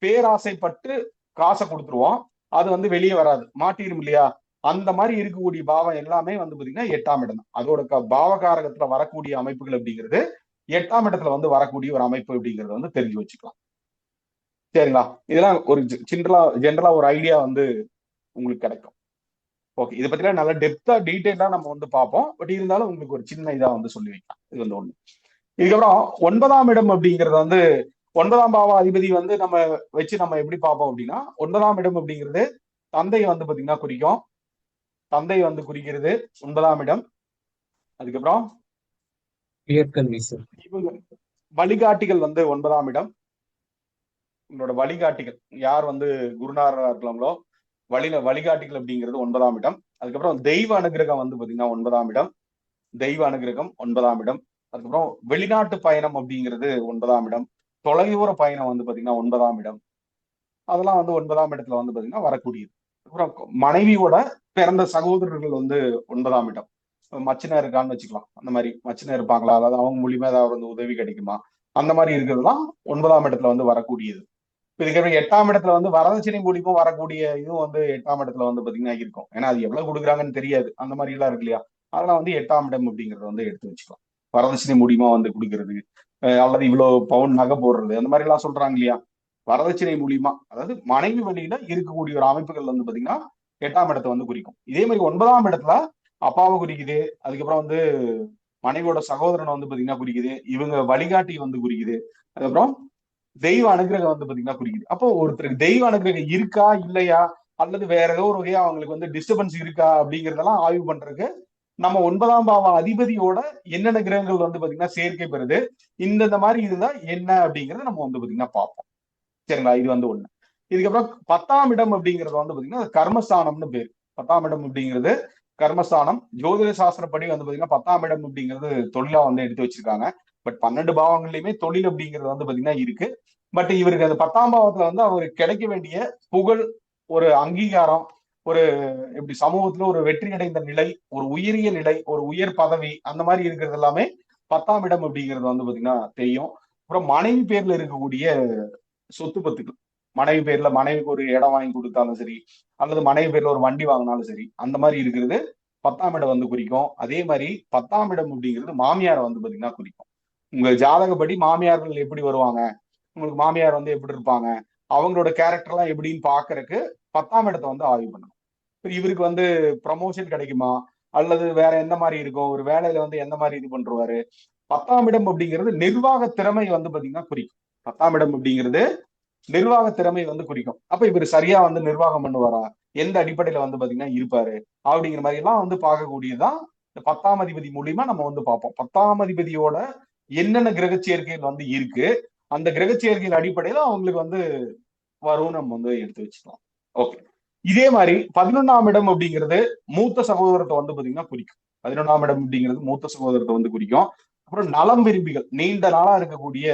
பேராசைப்பட்டு காசை கொடுத்துருவோம், அது வந்து வெளியே வராது, மாட்டிரும் இல்லையா. அந்த மாதிரி இருக்கக்கூடிய பாவம் எல்லாமே வந்து பாத்தீங்கன்னா 8ஆம் இடம் தான். அதோட பாவகாரகத்துல வரக்கூடிய அமைப்புகள் அப்படிங்கிறது 8ஆம் இடத்துல வந்து வரக்கூடிய ஒரு அமைப்பு அப்படிங்கறத வந்து தெரிஞ்சு வச்சுக்கலாம். சரிங்களா. இதெல்லாம் ஒரு ஜென்ரலா ஒரு ஐடியா வந்து உங்களுக்கு கிடைக்கும். ஓகே, இதை பத்திலாம் நல்லா டெப்தா டீடைலா நம்ம வந்து பார்ப்போம். பட் இருந்தாலும் உங்களுக்கு ஒரு சின்ன இதா வந்து சொல்லி வைக்கலாம். இது வந்து ஒண்ணு. இதுக்கப்புறம் 9ஆம் இடம் அப்படிங்கிறது வந்து 9ஆம் பாவ அதிபதி வந்து நம்ம வச்சு நம்ம எப்படி பார்ப்போம் அப்படின்னா, 9ஆம் இடம் அப்படிங்கிறது தந்தை வந்து பாத்தீங்கன்னா குறிக்கும். தந்தை வந்து குறிக்கிறது 9ஆம் இடம். அதுக்கப்புறம் இவங்க வழிகாட்டிகள் வந்து 9ஆம் இடம். உங்களோட வழிகாட்டிகள் யார் வந்து குருநாதரா இருக்கலாங்களோ வழிகாட்டிகள் அப்படிங்கிறது 9ஆம் இடம். அதுக்கப்புறம் தெய்வ அனுகிரகம் வந்து பாத்தீங்கன்னா 9ஆம் இடம். தெய்வ அனுகிரகம் 9ஆம் இடம். அதுக்கப்புறம் வெளிநாட்டு பயணம் அப்படிங்கிறது 9ஆம் இடம். தொலைதூர பயணம் வந்து பாத்தீங்கன்னா 9ஆம் இடம். அதெல்லாம் வந்து 9ஆம் இடத்துல வந்து பாத்தீங்கன்னா வரக்கூடியது. அப்புறம் மனைவியோட பிறந்த சகோதரர்கள் வந்து 9ஆம் இடம். மச்சினா இருக்கான்னு வச்சுக்கலாம், அந்த மாதிரி மச்சினா இருப்பாங்களா, அதாவது அவங்க மூலியமா ஏதாவது வந்து உதவி கிடைக்குமா, அந்த மாதிரி இருக்கிறதுலாம் 9ஆம் இடத்துல வந்து வரக்கூடியது. இதுக்கப்புறம் 8ஆம் இடத்துல வந்து வரதட்சணை மூலியமா வரக்கூடிய இதுவும் வந்து 8ஆம் இடத்துல வந்து பாத்தீங்கன்னா இருக்கும். ஏன்னா அது எவ்வளவு கொடுக்குறாங்கன்னு தெரியாது, அந்த மாதிரி எல்லாம் இருக்கு இல்லையா. அதெல்லாம் வந்து 8ஆம் இடம் அப்படிங்கறத வந்து எடுத்து வச்சுக்கலாம். வரதட்சணை மூலியமா வந்து கொடுக்கறது, அல்லது இவ்வளவு பவுன் நகை போடுறது, அந்த மாதிரி எல்லாம் சொல்றாங்க இல்லையா. வரதட்சணை மூலியமா, அதாவது மனைவி வழியில இருக்கக்கூடிய ஒரு அமைப்புகள் வந்து பாத்தீங்கன்னா 8ஆம் இடத்தை வந்து குறிக்கும். இதே மாதிரி 9ஆம் இடத்துல அப்பாவை குறிக்குது. அதுக்கப்புறம் வந்து மனைவியோட சகோதரனை வந்து பாத்தீங்கன்னா குறிக்குது. இவங்க வழிகாட்டி வந்து குறிக்குது. அதுக்கப்புறம் தெய்வ அனுகிரகம் வந்து பாத்தீங்கன்னா குறிக்குது. அப்போ ஒருத்தருக்கு தெய்வ அனுகிரகம் இருக்கா இல்லையா, அல்லது வேற ஏதோ ஒரு வகையா அவங்களுக்கு வந்து டிஸ்டர்பன்ஸ் இருக்கா அப்படிங்கறதெல்லாம் ஆய்வு பண்றதுக்கு நம்ம 9ஆம் பாவ அதிபதியோட என்னென்ன கிரகங்கள் வந்து பாத்தீங்கன்னா சேர்க்கை பெறுது, இந்த மாதிரி இருந்தா என்ன அப்படிங்கறத நம்ம வந்து பாத்தீங்கன்னா பார்ப்போம். சரிங்களா. இது வந்து ஒண்ணு. இதுக்கப்புறம் 10ஆம் இடம் அப்படிங்கிறது வந்து பாத்தீங்கன்னா கர்மஸ்தானம்னு பேரு. 10ஆம் இடம் அப்படிங்கிறது கர்மஸ்தானம். ஜோதிட சாஸ்திரப்படி வந்து பாத்தீங்கன்னா 10ஆம் இடம் அப்படிங்கிறது தொழிலா வந்து எடுத்து வச்சிருக்காங்க. பட் 12 பாவங்கள்லயுமே தொழில் அப்படிங்கிறது வந்து பாத்தீங்கன்னா இருக்கு. பட் இவருக்கு அந்த 10ஆம் பாவத்துல வந்து அவருக்கு கிடைக்க வேண்டிய புகழ், ஒரு அங்கீகாரம், ஒரு எப்படி சமூகத்துல ஒரு வெற்றி அடைந்த நிலை, ஒரு உயரிய நிலை, ஒரு உயர் பதவி, அந்த மாதிரி இருக்கிறது எல்லாமே 10ஆம் இடம் அப்படிங்கிறது வந்து பாத்தீங்கன்னா தெரியும். அப்புறம் மனைவி பேர்ல இருக்கக்கூடிய சொத்து பத்துக்கள், மனைவி பேர்ல மனைவிக்கு ஒரு இடம் வாங்கி கொடுத்தாலும் சரி, அல்லது மனைவி பேர்ல ஒரு வண்டி வாங்கினாலும் சரி, அந்த மாதிரி இருக்கிறது 10ஆம் இடம் வந்து குறிக்கும். அதே மாதிரி 10ஆம் இடம் அப்படிங்கிறது மாமியாரை வந்து பாத்தீங்கன்னா குறிக்கும். உங்க ஜாதகப்படி மாமியார்கள் எப்படி வருவாங்க, உங்களுக்கு மாமியார் வந்து எப்படி இருப்பாங்க, அவங்களோட கேரக்டர் எல்லாம் எப்படின்னு பாக்குறதுக்கு 10ஆம் இடத்தை வந்து ஆய்வு பண்ணணும். இவருக்கு வந்து ப்ரமோஷன் கிடைக்குமா, அல்லது வேற எந்த மாதிரி இருக்கும், ஒரு வேலையில வந்து எந்த மாதிரி இது பண்றாரு. 10ஆம் இடம் அப்படிங்கிறது நிர்வாக திறமை வந்து பாத்தீங்கன்னா குறிக்கும். 10ஆம் இடம் அப்படிங்கிறது நிர்வாக திறமை வந்து குறிக்கும். அப்ப இவர் சரியா வந்து நிர்வாகம் பண்ணுவாரா, எந்த அடிப்படையில வந்து பாத்தீங்கன்னா இருப்பாரு அப்படிங்கிற மாதிரி எல்லாம் வந்து பார்க்கக்கூடியதான் இந்த 10ஆம் அதிபதி மூலியமா நம்ம வந்து பார்ப்போம். 10ஆம் அதிபதியோட என்னென்ன கிரக சேர்க்கைகள் வந்து இருக்கு, அந்த கிரக சேர்க்கையின் அடிப்படையில அவங்களுக்கு வந்து வரும்னு நம்ம வந்து எடுத்து வச்சுக்கலாம். ஓகே, இதே மாதிரி 11ஆம் இடம் அப்படிங்கிறது மூத்த சகோதரத்தை வந்து பாத்தீங்கன்னா குறிக்கும். 11ஆம் இடம் அப்படிங்கிறது மூத்த சகோதரத்தை வந்து குறிக்கும். அப்புறம் நலம் விரும்பிகள், நீண்ட நாளா இருக்கக்கூடிய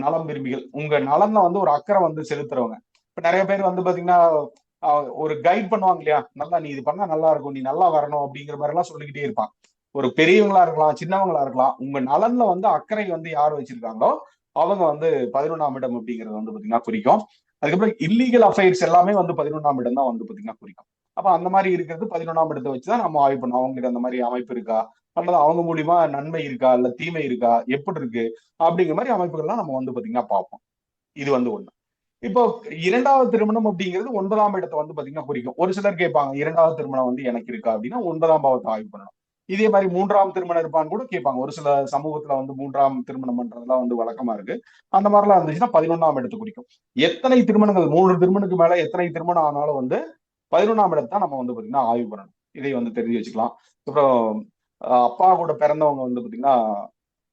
நலம் விரும்பிகள், உங்க நலன்ல வந்து ஒரு அக்கறை வந்து செலுத்துறவங்க. இப்ப நிறைய பேர் வந்து பாத்தீங்கன்னா ஒரு கைட் பண்ணுவாங்க இல்லையா, நல்லா நீ இது பண்ணா நல்லா இருக்கும், நீ நல்லா வரணும் அப்படிங்கிற மாதிரி எல்லாம் சொல்லிக்கிட்டே இருப்பாங்க. ஒரு பெரியவங்களா இருக்கலாம், சின்னவங்களா இருக்கலாம், உங்க நலன்ல வந்து அக்கறை வந்து யார் வச்சிருக்காங்களோ அவங்க வந்து 11ஆம் இடம் அப்படிங்கிறது வந்து பாத்தீங்கன்னா குறிக்கும். அதுக்கப்புறம் இல்லீகல் அஃபேர்ஸ் எல்லாமே வந்து 11ஆம் இடம் தான் வந்து பாத்தீங்கன்னா குறிக்கும். அப்ப அந்த மாதிரி இருக்கிறது 11ஆம் இடத்தை வச்சுதான் நம்ம ஆய்வு பண்ணோம். அவங்களுக்கு அந்த மாதிரி அமைப்பு இருக்கா, அல்லது அவங்க மூலியமா நன்மை இருக்கா, இல்ல தீமை இருக்கா, எப்படி இருக்கு அப்படிங்கிற மாதிரி அமைப்புகள்லாம் நம்ம வந்து பாத்தீங்கன்னா பார்ப்போம். இது வந்து ஒண்ணு. இப்போ இரண்டாவது திருமணம் அப்படிங்கிறது 9ஆம் இடத்தை வந்து பாத்தீங்கன்னா குறிக்கும். ஒரு சிலர் கேட்பாங்க, இரண்டாவது திருமணம் வந்து எனக்கு இருக்கா அப்படின்னா 9ஆம் பாவத்தை ஆய்வு பண்ணணும். இதே மாதிரி 3ஆம் திருமணம் இருப்பான்னு கூட கேட்பாங்க. ஒரு சில சமூகத்துல வந்து 3ஆம் திருமணம் பண்றதெல்லாம் வந்து வழக்கமா இருக்கு. அந்த மாதிரிலாம் இருந்துச்சுன்னா 11ஆம் இடத்தை குறிக்கும். எத்தனை திருமணங்கள், 3 திருமணத்துக்கு மேல எத்தனை திருமணம் ஆனாலும் வந்து 11ஆம் இடத்தை நம்ம வந்து பாத்தீங்கன்னா ஆய்வு பண்ணணும். இதை வந்து தெரிஞ்சு வச்சுக்கலாம். அப்புறம் அப்பா கூட பிறந்தவங்க வந்து பாத்தீங்கன்னா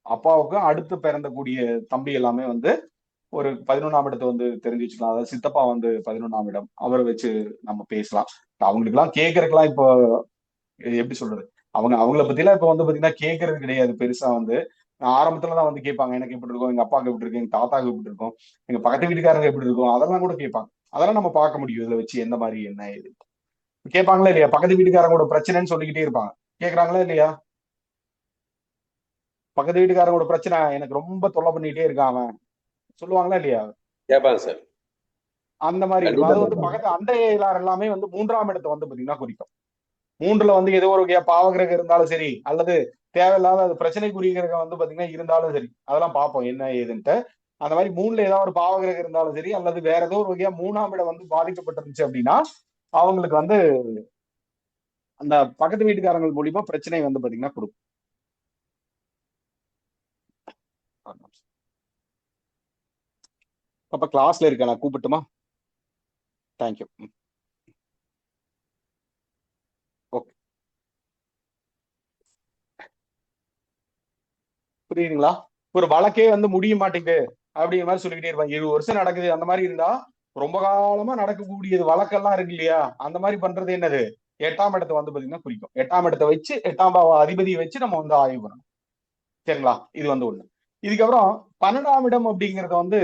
அப்பாவுக்கு அடுத்து பிறந்தக்கூடிய தம்பி எல்லாமே வந்து ஒரு 11ஆம் இடத்தை வந்து தெரிஞ்சு வச்சுக்கலாம். அதாவது சித்தப்பா வந்து 11ஆம் இடம், அவரை வச்சு நம்ம பேசலாம். அவங்களுக்கு எல்லாம் கேட்கறதுக்கெல்லாம் இப்போ எப்படி சொல்றது, அவங்கள பத்தி எல்லாம் இப்ப வந்து பாத்தீங்கன்னா கேட்கறது கிடையாது பெருசா வந்து. ஆரம்பத்துலதான் வந்து கேட்பாங்க, எனக்கு எப்படி இருக்கும், எங்க அப்பாவுக்கு எப்படி இருக்கு, எங்க தாத்தாவுக்கு எப்படி இருக்கும், எங்க பக்கத்து வீட்டுக்காரங்க எப்படி இருக்கும், அதெல்லாம் கூட கேட்பாங்க. அதெல்லாம் நம்ம பார்க்க முடியும் இதுல வச்சு எந்த மாதிரி என்ன இது கேட்பாங்களா இல்லையா. பக்கத்து வீட்டுக்காரங்களோட பிரச்சனைன்னு சொல்லிக்கிட்டே இருப்பாங்க, கேட்கறாங்களா இல்லையா. பக்கத்து வீட்டுக்காரங்களோட பிரச்சனை எனக்கு ரொம்ப தொல்லை பண்ணிக்கிட்டே இருக்கான் அவன், சொல்லுவாங்களா இல்லையா. கேட்பாங்க சார். அந்த மாதிரி இருக்கும். அது வந்து பக்கத்து அண்டையிலார் எல்லாமே வந்து 3ஆம் இடத்தை வந்து பாத்தீங்கன்னா குறிக்கும். 3ல வந்து ஏதோ ஒரு வகையா பாவகிரகம் இருந்தாலும் சரி, அல்லது தேவையில்லாத அது பிரச்சனைக்குரிய கிரகம் வந்து பாத்தீங்கன்னா இருந்தாலும் சரி, அதெல்லாம் பார்ப்போம் என்ன ஏதுன்ட்டு. அந்த மாதிரி 3ல ஏதாவது ஒரு பாவகிரகம் இருந்தாலும் சரி, அல்லது வேற ஏதோ ஒரு வகையா 3ஆம் இடம் வந்து பாதிக்கப்பட்டிருந்துச்சு அப்படின்னா அவங்களுக்கு வந்து அந்த பக்கத்து வீட்டுக்காரங்கள் மூலியமா பிரச்சனை வந்து பாத்தீங்கன்னா கொடுக்கும். அப்ப கிளாஸ்ல இருக்கேன், நான் கூப்பிட்டுமா? தேங்க்யூ. ஓகே, புரியுதுங்களா. ஒரு வழக்கே வந்து முடிய மாட்டேங்குது அப்படிங்கிற மாதிரி சொல்லிக்கிட்டே இருப்பாங்க, 20 வருஷம் நடக்குது. அந்த மாதிரி இருந்தா ரொம்ப காலமா நடக்கக்கூடியது வழக்கெல்லாம் இருக்கு இல்லையா, அந்த மாதிரி பண்றது என்னது, 8ஆம் இடத்தை வந்து பாத்தீங்கன்னா குறிக்கும். 8ஆம் இடத்தை வச்சு 8ஆம் பாவ அதிபதியை வச்சு நம்ம வந்து ஆய்வு பண்ணணும். சரிங்களா, இது வந்து ஒண்ணு. இதுக்கப்புறம் 12ஆம் இடம் அப்படிங்கறது வந்து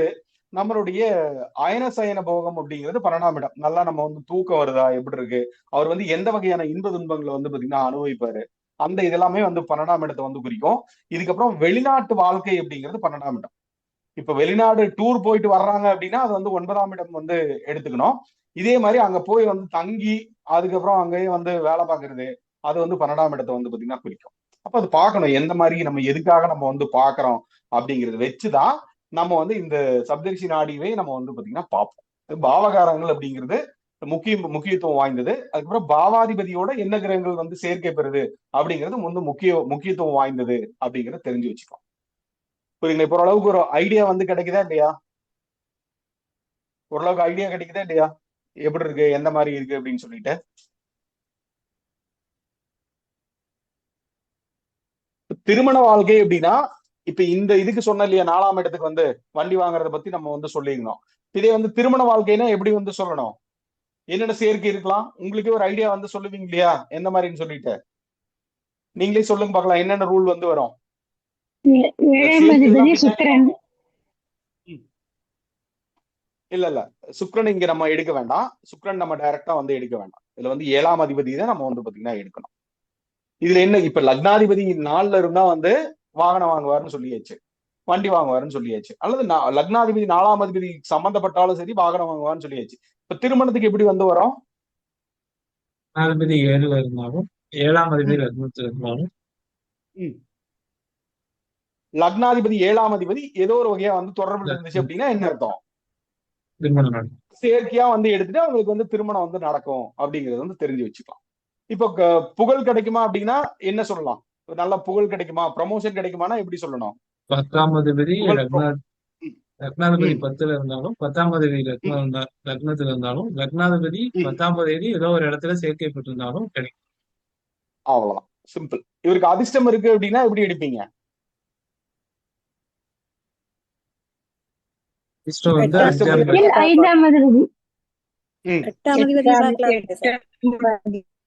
நம்மளுடைய அயன சயன போகம் அப்படிங்கிறது 12ஆம் இடம். நல்லா நம்ம வந்து தூக்கம் வருதா, எப்படி இருக்கு, அவர் வந்து எந்த வகையான இன்ப துன்பங்களை வந்து பாத்தீங்கன்னா அனுபவிப்பாரு, அந்த இதெல்லாமே வந்து 12ஆம் இடத்தை வந்து குறிக்கும். இதுக்கப்புறம் வெளிநாட்டு வாழ்க்கை அப்படிங்கிறது 12ஆம் இடம். இப்ப வெளிநாடு டூர் போயிட்டு வர்றாங்க அப்படின்னா அது வந்து 9ஆம் இடம் வந்து எடுத்துக்கணும். இதே மாதிரி அங்க போய் வந்து தங்கி அதுக்கப்புறம் அங்கேயே வந்து வேலை பார்க்கறது, அது வந்து 12ஆம் இடத்தை வந்து பாத்தீங்கன்னா குறிக்கும். அப்ப அது பார்க்கணும் எந்த மாதிரி நம்ம எதுக்காக நம்ம வந்து பாக்குறோம் அப்படிங்கறத வச்சுதான் நம்ம வந்து இந்த சப்தரிசி நாடியவே நம்ம வந்து பாத்தீங்கன்னா பார்ப்போம். பாவகாரங்கள் அப்படிங்கிறது முக்கியத்துவம் வாய்ந்தது. அதுக்கப்புறம் பாவாதிபதியோட என்ன கிரகங்கள் வந்து சேர்க்கை பெறுது அப்படிங்கிறது வந்து முக்கியத்துவம் வாய்ந்தது அப்படிங்கறத தெரிஞ்சு வச்சுக்கோம். புரியுங்களா. இப்போ ஓரளவுக்கு ஒரு ஐடியா வந்து கிடைக்குதா இல்லையா, ஓரளவுக்கு ஐடியா கிடைக்குதா இல்லையா, எப்படி இருக்கு எந்த மாதிரி இருக்கு அப்படின்னு சொல்லிட்டு. திருமண வாழ்க்கை அப்படின்னா இப்ப இந்த இதுக்கு சொன்ன இல்லையா, 4ஆம் இடத்துக்கு வந்து வண்டி வாங்குறத பத்தி நம்ம வந்து சொல்லியிருந்தோம். இதே வந்து திருமண வாழ்க்கைன்னா எப்படி வந்து சொல்லணும், என்னென்ன சேர்க்கை இருக்கலாம், உங்களுக்கே ஒரு ஐடியா வந்து சொல்லுவீங்க இல்லையா எந்த மாதிரின்னு சொல்லிட்டு. நீங்களே சொல்லுங்க பார்க்கலாம் என்னென்ன ரூல் வந்து வரும். இல்ல சுக்ரன் இங்க நம்ம எடுக்க வேண்டாம், சுக்ரன் நம்ம டைரக்டா வந்து எடுக்க வேண்டாம். இதுல வந்து 7ஆம் அதிபதி தான் நம்ம வந்து பாத்தீங்கன்னா எடுக்கணும். இதுல என்ன, இப்ப லக்னாதிபதி 4ல இருந்தா வந்து வாகனம் வாங்குவாருன்னு சொல்லியாச்சு, வண்டி வாங்குவாருன்னு சொல்லியாச்சு, அல்லது லக்னாதிபதி 4ஆம் அதிபதி சம்பந்தப்பட்டாலும் சரி வாகனம் வாங்குவாருன்னு சொல்லியாச்சு. இப்ப திருமணத்துக்கு எப்படி வந்து வரும், லக்னாதிபதி 7ல இருந்தாலும் 7ஆம் அதிபதி லக்னத்துல இருந்தாலும் லக்னாதிபதி 7ஆம் அதிபதி ஏதோ ஒரு வகையா வந்து தொடர்புல இருந்துச்சு அப்படின்னா என்ன அர்த்தம், திருமணம் செயற்கையா வந்து எடுத்துட்டு அவங்களுக்கு வந்து திருமணம் வந்து நடக்கும் அப்படிங்கறது வந்து தெரிஞ்சு வச்சுக்கலாம். இப்போ புகழ் கிடைக்குமா அப்படின்னா என்ன சொல்லலாம், நல்ல புகழ் கிடைக்குமா, ப்ரமோஷன் கிடைக்குமானா எப்படி சொல்லணும். 10ஆம் அதிபதி லக்னாதிபதி 10ல இருந்தாலும் 10ஆம் அதிபதி லக்னத்துல இருந்தாலும் லக்னாதிபதி 10ஆம் தேதி ஏதோ ஒரு இடத்துல சேர்க்கை பெற்றிருந்தாலும் கிடைக்கும். அவ்வளவுதான், சிம்பிள். இவருக்கு அதிர்ஷ்டம் இருக்கு அப்படின்னா எப்படி எடுப்பீங்க, அதிர்ஷ்டம் வந்து 5ஆம் ம். எட்டாம் அதிபதி எட்டாம் பார்க்கலாம் சார்.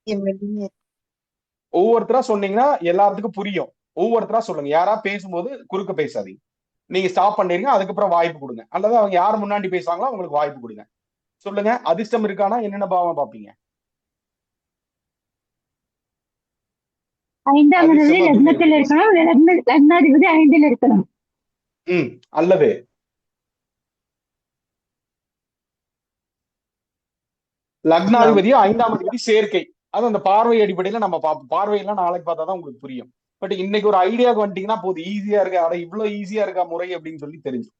எட்டாம் ஒவ்வொருத்தரா சொன்னீங்கன்னா எல்லாத்துக்கும் புரியும். ஒவ்வொருத்தரா சொல்லுங்க. யாரா பேசும்போது குறுக்க பேசாதீங்க. நீங்க ஸ்டாப் பண்ணிருங்க, அதுக்கப்புறம் வாய்ப்பு கொடுங்க. அல்லது அவங்க யார் முன்னாடி பேசுவாங்களோ அவங்களுக்கு வாய்ப்பு கொடுங்க. சொல்லுங்க. அதிர்ஷ்டம் இருக்கானா என்னென்ன பாவம் பாப்பீங்க? ஐந்தாம் அதிபதி அதிர்ஷ்டம் லக்னத்தில் அப்படிங்கிறது இருக்கணும், லக்னாதிபதி 5ல் இருக்கணும். அல்லது லக்னாதிபதி 5ஆம் அதிபதி சேர்க்கை. அது அந்த பார்வை அடிப்படையில நம்ம பார்ப்போம். பார்வையெல்லாம் நாளைக்கு பார்த்தா தான் உங்களுக்கு புரியும். பட் இன்னைக்கு ஒரு ஐடியாவுக்கு வந்துட்டீங்கன்னா போதும். ஈஸியா இருக்கா, அட இவ்வளவு ஈஸியா இருக்கா முறை அப்படின்னு சொல்லி தெரிஞ்சு.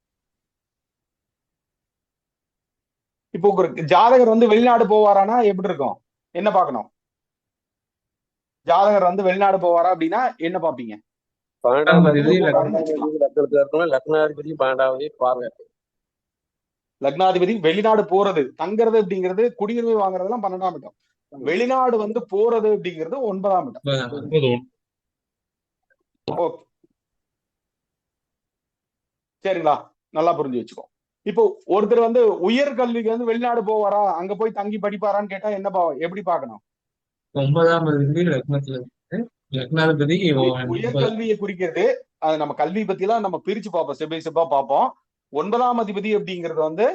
இப்போ ஒரு ஜாதகர் வந்து வெளிநாடு போவாரானா எப்படி இருக்கும்? என்ன பார்க்கணும்? ஜாதகர் வந்து வெளிநாடு போவாரா அப்படின்னா என்ன பார்ப்பீங்க? 12ஆம் அதிபதி அதிபதி லக்னம். 12ஆம் அதிபதி லக்னத்துல இருக்கணும். லக்னாதிபதி 12ஆம் அதிபதி பார்வை. லக்னாதிபதி வெளிநாடு போறது, தங்குறது அப்படிங்கிறது, குடியுரிமை வாங்குறதெல்லாம் 12ஆம் இடம். வெளிநாடு வந்து போறது அப்படிங்கிறது 9ஆம் இடம். 9 ஓகே, சரிங்களா? நல்லா புரிஞ்சு வச்சுக்கோ. இப்போ ஒருத்தர் வந்து உயர்கல்விக்கு வந்து வெளிநாடு போவாரா, அங்க போய் தங்கி படிப்பாரான்னு கேட்டா என்ன எப்படி பார்க்கணும்? 9ஆம் அதிபதி லக்னத்துல இருக்கு. லக்னாதிபதி உயர்கல்வியை குறிக்கிறது. அது நம்ம கல்வி பத்தி எல்லாம் நம்ம பிரிச்சு பார்ப்போம், ஸ்டெப் பை ஸ்டெப்பா பார்ப்போம். 9ஆம் அதிபதி அப்படிங்கிறது வந்து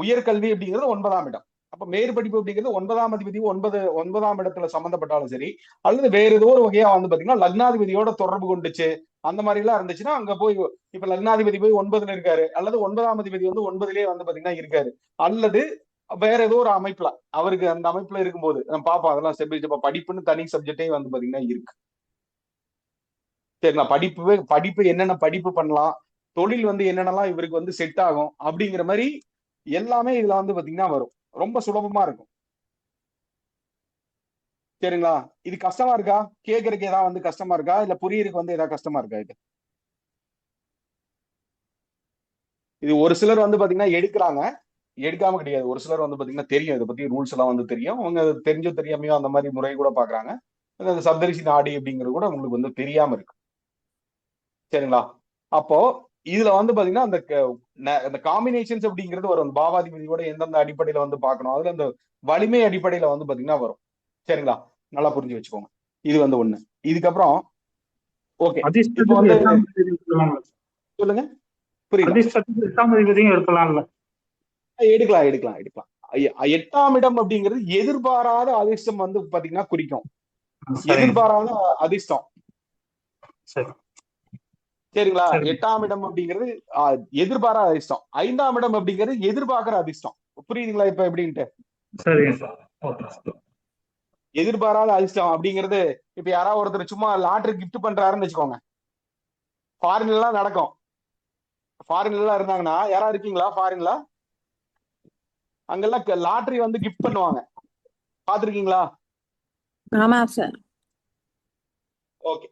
உயர்கல்வி அப்படிங்கிறது 9ஆம் இடம். அப்ப மேற்படிப்பு அப்படிங்கிறது 9ஆம் அதிபதி 9ஆம் இடத்துல சம்பந்தப்பட்டாலும் சரி, அல்லது வேற ஏதோ ஒரு வகையா வந்து பாத்தீங்கன்னா லக்னாதிபதியோட தொடர்பு கொண்டுச்சு அந்த மாதிரி எல்லாம் இருந்துச்சுன்னா அங்க போய் இப்ப லக்னாதிபதி போய் 9ல இருக்காரு, அல்லது 9ஆம் அதிபதி வந்து 9லயே வந்து பாத்தீங்கன்னா இருக்காரு, அல்லது வேற ஏதோ ஒரு அமைப்புல அவருக்கு அந்த அமைப்புல இருக்கும்போது நம்ம பார்ப்போம். அதெல்லாம் ஸ்டெப் பை ஸ்டெப்பா படிப்புன்னு தனி சப்ஜெக்டே வந்து பாத்தீங்கன்னா இருக்கு. சரிங்களா? படிப்பு என்னென்ன படிப்பு பண்ணலாம், தொழில் வந்து என்னென்னலாம் இவருக்கு வந்து செட் ஆகும் அப்படிங்கிற மாதிரி எல்லாமே இதுல வந்து பாத்தீங்கன்னா வரும். ரொம்ப சுலபமா இருக்கும். சரிங்களா? இது கஷ்டமா இருக்கா? கேட்கறதுக்கு ஏதாவது வந்து கஷ்டமா இருக்கா, இல்ல புரியறதுக்கு வந்து ஏதாவது கஷ்டமா இருக்கா? இது ஒரு சிலர் வந்து பாத்தீங்கன்னா எடுக்கிறாங்க, எடுக்காம கிடையாது. ஒரு சிலர் வந்து பாத்தீங்கன்னா தெரியும், இதை பத்தி ரூல்ஸ் எல்லாம் வந்து தெரியும். அவங்க தெரிஞ்சோ தெரியாமையோ அந்த மாதிரி முறை கூட பாக்குறாங்க. அந்த சப்தரிசி நாடி அப்படிங்கிறது கூட உங்களுக்கு வந்து தெரியாம இருக்கு. சரிங்களா? அப்போ இதுல வந்து பாத்தீங்கன்னா அந்த காம்பினேஷன்ஸ் அப்படிங்கிறது வரும். பாவாதிபதியோட எந்தெந்த அடிப்படையில வந்து பார்க்கணும், அதுல அந்த வலிமை அடிப்படையில வந்து பாத்தீங்கன்னா வரும். சரிங்களா? நல்லா புரிஞ்சு வச்சுக்கோங்க. இது வந்து ஒண்ணு. இதுக்கப்புறம் ஓகே, இப்போ வந்து சொல்லுங்க. புரியுது? 8ஆம் அதிபதியும் எடுக்கலாம்ல? எடுக்கலாம். 8ஆம் இடம் அப்படிங்கிறது எதிர்பாராத அதிர்ஷ்டம் வந்து பாத்தீங்கன்னா குறிக்கும். எதிர்பாராத அதிர்ஷ்டம். சரிங்களா? 8ஆம் இடம் அப்படிங்கிறது எதிர்பாராத அதிர்ஷ்டம். 5ஆம் இடம் அப்படிங்கிறது எதிர்பார்க்கிற அதிர்ஷ்டம். புரியுதுங்களா இப்ப எப்படின்ட்டு? எதிர்பாராத அதிர்ஷ்டம் அப்படிங்கிறது இப்ப யாராவது ஒருத்தர் சும்மா லாட்டரி கிஃப்ட் பண்றாருன்னு வச்சுக்கோங்க. ஃபாரின்ல எல்லாம் நடக்கும். ஃபாரின்ல எல்லாம் இருந்தாங்கன்னா யாரா இருக்கீங்களா ஃபாரின்ல? அங்கெல்லாம் லாட்டரி வந்து கிஃப்ட் பண்ணுவாங்க. பாத்துருக்கீங்களா? ஆமா சார். ஓகே.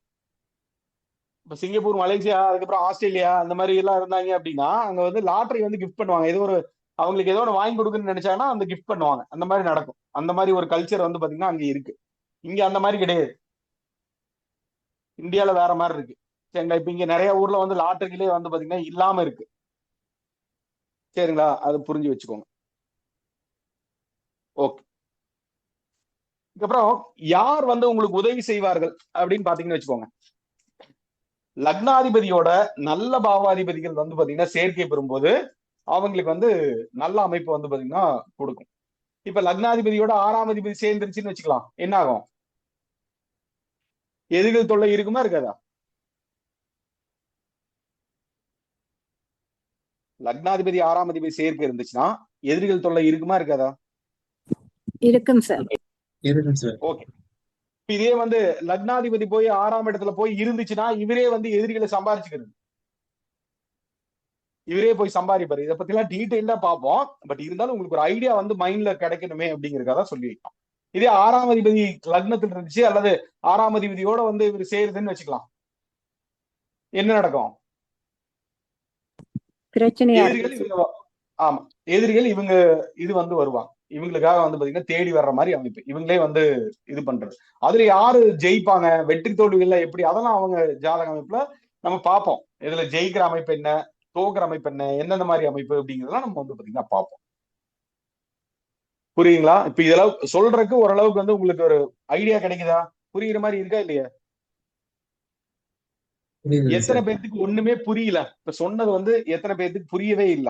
இப்ப சிங்கப்பூர், மலேசியா, அதுக்கப்புறம் ஆஸ்திரேலியா அந்த மாதிரி எல்லாம் இருந்தாங்க அப்படின்னா அங்க வந்து லாட்டரி வந்து கிஃப்ட் பண்ணுவாங்க. ஏதோ ஒரு அவங்களுக்கு ஏதோ ஒன்று வாங்கி கொடுக்குன்னு நினைச்சாங்கன்னா அந்த கிஃப்ட் பண்ணுவாங்க. அந்த மாதிரி நடக்கும். அந்த மாதிரி ஒரு கல்ச்சர் வந்து பாத்தீங்கன்னா அங்க இருக்கு. இங்க அந்த மாதிரி கிடையாது. இந்தியால வேற மாதிரி இருக்கு. சரிங்களா? இப்ப இங்க நிறைய ஊர்ல வந்து லாட்டரிகளே வந்து பாத்தீங்கன்னா இல்லாம இருக்கு. சரிங்களா? அது புரிஞ்சு வச்சுக்கோங்க. ஓகே. அதுக்கப்புறம் யார் வந்து உங்களுக்கு உதவி செய்வார்கள் அப்படின்னு பாத்தீங்கன்னு வச்சுக்கோங்க. லக்னாதிபதியோட நல்ல பாவாதிபதிகள் வந்து பாத்தீங்கன்னா சேர்க்கை பெறும்போது அவங்களுக்கு வந்து நல்ல அமைப்பு வந்து பாத்தீங்கன்னா கொடுக்கும். இப்ப லக்னாதிபதியோட 6ஆம் அதிபதி சேர்ந்துருச்சுன்னு வச்சுக்கலாம், என்ன ஆகும்? எதிர்கள் தொல்லை இருக்குமா இருக்காதா? லக்னாதிபதி 6ஆம் அதிபதி சேர்க்கை இருந்துச்சுன்னா எதிரிகள் தொல்லை இருக்குமா இருக்காதா? இருக்கும் சார். இருக்கும் சார். ஓகே. இதே வந்து லக்னாதிபதி போய் 6ஆம் இடத்துல போய் இருந்துச்சுன்னா இவரே வந்து எதிரிகளை சம்பாரிச்சுக்கிறது. இவரே போய் சம்பாதிப்பாரு. இதை பத்தி எல்லாம் டீடைல்டா பார்ப்போம். பட் இருந்தாலும் உங்களுக்கு ஒரு ஐடியா வந்து மைண்ட்ல கிடைக்கணுமே அப்படிங்கறதுக்காக சொல்லி வைக்கலாம். இதே 6ஆம் அதிபதி லக்னத்தில் இருந்துச்சு அல்லது 6ஆம் அதிபதியோட வந்து இவர் சேருதுன்னு வச்சுக்கலாம், என்ன நடக்கும்? எதிரிகள் இவங்க இது வந்து வருவாங்க. இவங்களுக்காக வந்து பாத்தீங்கன்னா தேடி வர்ற மாதிரி அமைப்பு. இவங்களே வந்து இது பண்றது. அதுல யாரு ஜெயிப்பாங்க, வெற்றி தோல்விகள்ல எப்படி, அதெல்லாம் அவங்க ஜாதக அமைப்புல நம்ம பார்ப்போம். இதுல ஜெயிக்கிற அமைப்பு என்ன, தோக்குற அமைப்பு என்ன, எந்தெந்த மாதிரி அமைப்பு அப்படிங்கிறதெல்லாம் நம்ம வந்து பாத்தீங்கன்னா பார்ப்போம். புரியுங்களா? இப்ப இதெல்லாம் சொல்றதுக்கு ஓரளவுக்கு வந்து உங்களுக்கு ஒரு ஐடியா கிடைக்குதா? புரியுற மாதிரி இருக்கா இல்லையா? புரியுதுங்க எத்தனை சார். பேர்த்துக்கு ஒண்ணுமே புரியல? இப்ப சொன்னது வந்து எத்தனை பேர்த்துக்கு புரியவே இல்ல?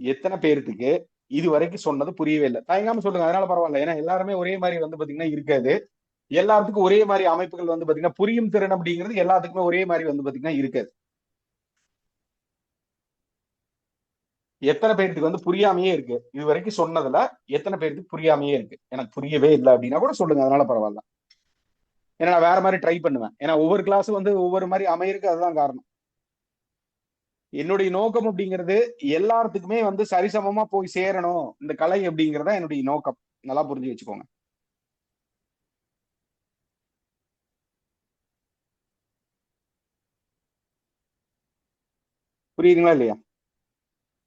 எத்தனை பேர்த்துக்கு இது வரைக்கும் சொன்னது புரியவே இல்லை? தயங்காம சொல்லுங்க, அதனால பரவாயில்ல. ஏன்னா எல்லாருமே ஒரே மாதிரி வந்து பாத்தீங்கன்னா இருக்காது. எல்லாத்துக்கும் ஒரே மாதிரி அமைப்புகள் வந்து பாத்தீங்கன்னா புரியும் திறன் அப்படிங்கிறது எல்லாத்துக்குமே ஒரே மாதிரி வந்து பாத்தீங்கன்னா இருக்காது. எத்தனை பேருக்கு வந்து புரியாமையே இருக்கு? இது வரைக்கும் சொன்னதுல எத்தனை பேருக்கு புரியாமையே இருக்கு? எனக்கு புரியவே இல்லை அப்படின்னா கூட சொல்லுங்க, அதனால பரவாயில்ல. ஏன்னா நான் வேற மாதிரி ட்ரை பண்ணுவேன். ஏன்னா ஒவ்வொரு கிளாஸும் வந்து ஒவ்வொரு மாதிரி அமையிருக்கு, அதுதான் காரணம். என்னுடைய நோக்கம் அப்படிங்கிறது எல்லாத்துக்குமே வந்து சரிசமமா போய் சேரணும் இந்த கலை அப்படிங்கறத என்னுடைய நோக்கம். நல்லா புரிஞ்சு வச்சுக்கோங்க. புரியுதுங்களா இல்லையா?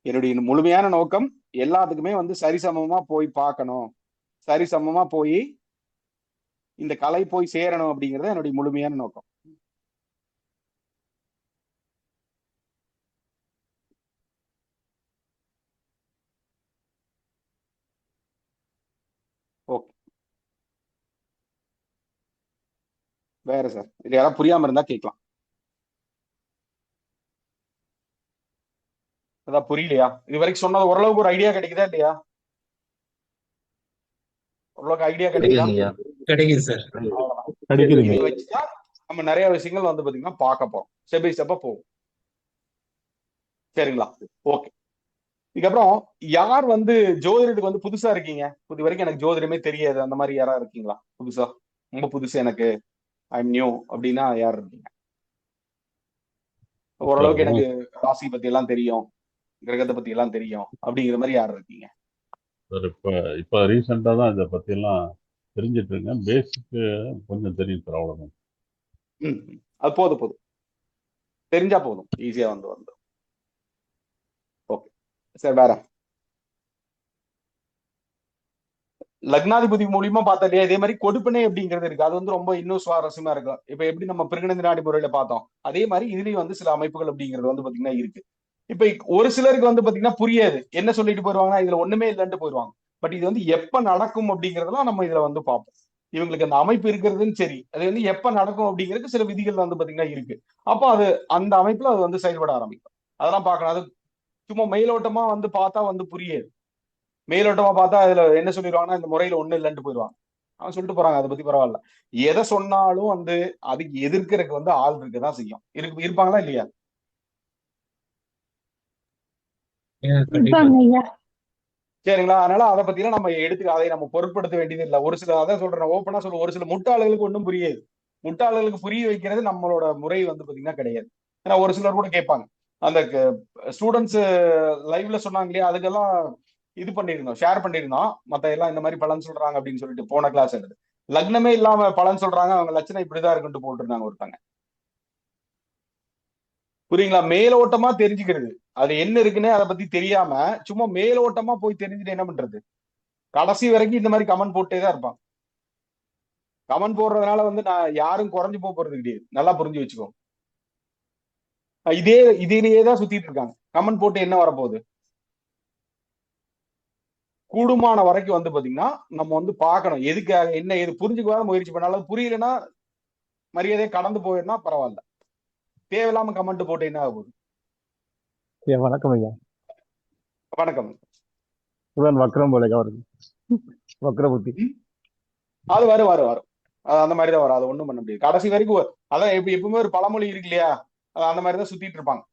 என்னுடைய முழுமையான நோக்கம் எல்லாத்துக்குமே வந்து சரிசமமா போய் பார்க்கணும், சரிசமமா போய் இந்த கலை போய் சேரணும் அப்படிங்கறது என்னுடைய முழுமையான நோக்கம். ஓகே, வேற சார் இது யாராவது புரியாம இருந்தா கேட்கலாம். அதான் புரியலையா? இது வரைக்கும் சொன்னது ஓரளவுக்கு ஒரு ஐடியா கிடைக்குதா இல்லையா? ஓரளவுக்கு ஐடியா கிடைக்குதா? கிடைக்குது சார். கிடைக்குதுங்க. இதை வச்சுதான் நம்ம நிறைய விஷயங்கள் வந்து பாத்தீங்கன்னா பார்க்க போறோம். ஸ்டெப் பை ஸ்டெப்பா போகும். சரிங்களா? ஓகே. இதுக்கப்புறம் யார் வந்து ஜோதிடத்துக்கு வந்து புதுசா இருக்கீங்க? இது வரைக்கும் எனக்கு ஜோதிடமே தெரியாது, அந்த மாதிரி யாராவது இருக்கீங்களா? புதுசா, ரொம்ப புதுசு எனக்கு, ஐ எம் நியூ அப்படின்னா யார் இருக்கீங்க? ஓரளவுக்கு எனக்கு ராசி பத்தி எல்லாம் தெரியும், கிரகத்தை பத்தி எல்லாம் தெரியும் அப்படிங்கிற மாதிரி யார் இருக்கீங்க? சார் இப்போ ரீசெண்டாக தான் இதை பற்றியெல்லாம் தெரிஞ்சிட்டு இருக்கேன். பேசிக்கு கொஞ்சம் தெரியும் சார், அவ்வளோதான். அது போதும் போதும், தெரிஞ்சா போதும், ஈஸியா வந்து வந்து ஓகே சார். வேற லக்னாதிபதி மூலியமா பார்த்தா இல்லையா, இதே மாதிரி கொடுப்பனை அப்படிங்கிறது இருக்கு. அது வந்து ரொம்ப இன்னும் சுவாரஸ்யமா இருக்கும். இப்ப எப்படி நம்ம பிறகுநந்தி நாடி முறையில பார்த்தோம், அதே மாதிரி இதுலயும் வந்து சில அமைப்புகள் அப்படிங்கிறது வந்து பாத்தீங்கன்னா இருக்கு. இப்ப ஒரு சிலருக்கு வந்து பாத்தீங்கன்னா புரியாது, என்ன சொல்லிட்டு போயிருவாங்கன்னா இதுல ஒண்ணுமே இல்லைன்ட்டு போயிருவாங்க. பட் இது வந்து எப்ப நடக்கும் அப்படிங்கறதெல்லாம் நம்ம இதுல வந்து பார்ப்போம். இவங்களுக்கு அந்த அமைப்பு இருக்கிறதுன்னு சரி, அது வந்து எப்ப நடக்கும் அப்படிங்கிறதுக்கு சில விதிகள் வந்து பாத்தீங்கன்னா இருக்கு. அப்போ அது அந்த அமைப்புல அது வந்து செயல்பட ஆரம்பிக்கும். அதெல்லாம் பார்க்கணும். அது சும்மா மேலோட்டமா வந்து பார்த்தா வந்து புரியாது. மேலோட்டமா பார்த்தா அதுல என்ன சொல்லிடுவாங்கன்னா இந்த முறையில ஒண்ணு இல்லைன்ட்டு போயிடுவாங்க. அவன் சொல்லிட்டு போறாங்க, அதை பத்தி பரவாயில்ல. எதை சொன்னாலும் வந்து அதுக்கு எதிர்க்கிறதுக்கு வந்து ஆள் இருக்கதான் செய்யும். இருப்பாங்களா இல்லையா? இருப்பாங்க ஐயா. சரிங்களா? அதனால அதை பத்திலாம் நம்ம அதை நம்ம பொருட்படுத்த வேண்டியது இல்லை. ஒரு சில அதான் சொல்றேன், ஓப்பனா சொல்ல, ஒரு சில முட்டாளுகளுக்கு ஒன்றும் புரியாது. முட்டாளுகளுக்கு புரிய வைக்கிறது நம்மளோட முறை வந்து பாத்தீங்கன்னா கிடையாது. ஏன்னா ஒரு சிலர் கூட கேட்பாங்க, அந்த ஸ்டூடெண்ட்ஸ் லைவ்ல சொன்னாங்க இல்லையா, அதுக்கெல்லாம் இது பண்ணிருந்தோம், ஷேர் பண்ணிருந்தோம். மத்த எல்லாம் இந்த மாதிரி பலன் சொல்றாங்க அப்படின்னு சொல்லிட்டு போன கிளாஸ் எடுத்து லக்னமே இல்லாம பலன் சொல்றாங்க, அவங்க லட்சணம் இப்படிதான் இருக்குன்னு போட்டுருந்தாங்க ஒருத்தாங்க. புரியுங்களா? மேலோட்டமா தெரிஞ்சுக்கிறது, அது என்ன இருக்குன்னு அதை பத்தி தெரியாம சும்மா மேலோட்டமா போய் தெரிஞ்சுட்டு என்ன பண்றது? கடைசி வரைக்கும் இந்த மாதிரி கமெண்ட் போட்டே தான் இருப்பான். கமெண்ட் போடுறதுனால வந்து நான் யாரும் குறைஞ்சு போறது கிடையாது, நல்லா புரிஞ்சு வச்சுக்கோ. இதிலேயே தான் சுத்திட்டு இருக்காங்க. கமெண்ட் போட்டு என்ன வரப்போகுது? கூடுமான வரைக்கும் வந்து பாத்தீங்கன்னா நம்ம வந்து பார்க்கணும், எதுக்காக என்ன ஏது புரிஞ்சுக்காத முயற்சி பண்ணாலும், புரியலன்னா மரியாதையை கடந்து போயிடுனா பரவாயில்ல. தேவையில்லாம கமெண்ட் போட்டு என்ன ஆக போகுது? வணக்கம் ஐயா. வணக்கம். வக்ரம் போல வருது, வக்ர புத்தி. அது வரும் வரும் வரும், அது அந்த மாதிரிதான் வரும். அது ஒண்ணும் பண்ண முடியாது. கடைசி வரைக்கும் அதான் எப்பவுமே ஒரு பழமொழி இருக்கு இல்லையா, அந்த மாதிரிதான் சுத்திட்டு இருப்பாங்க.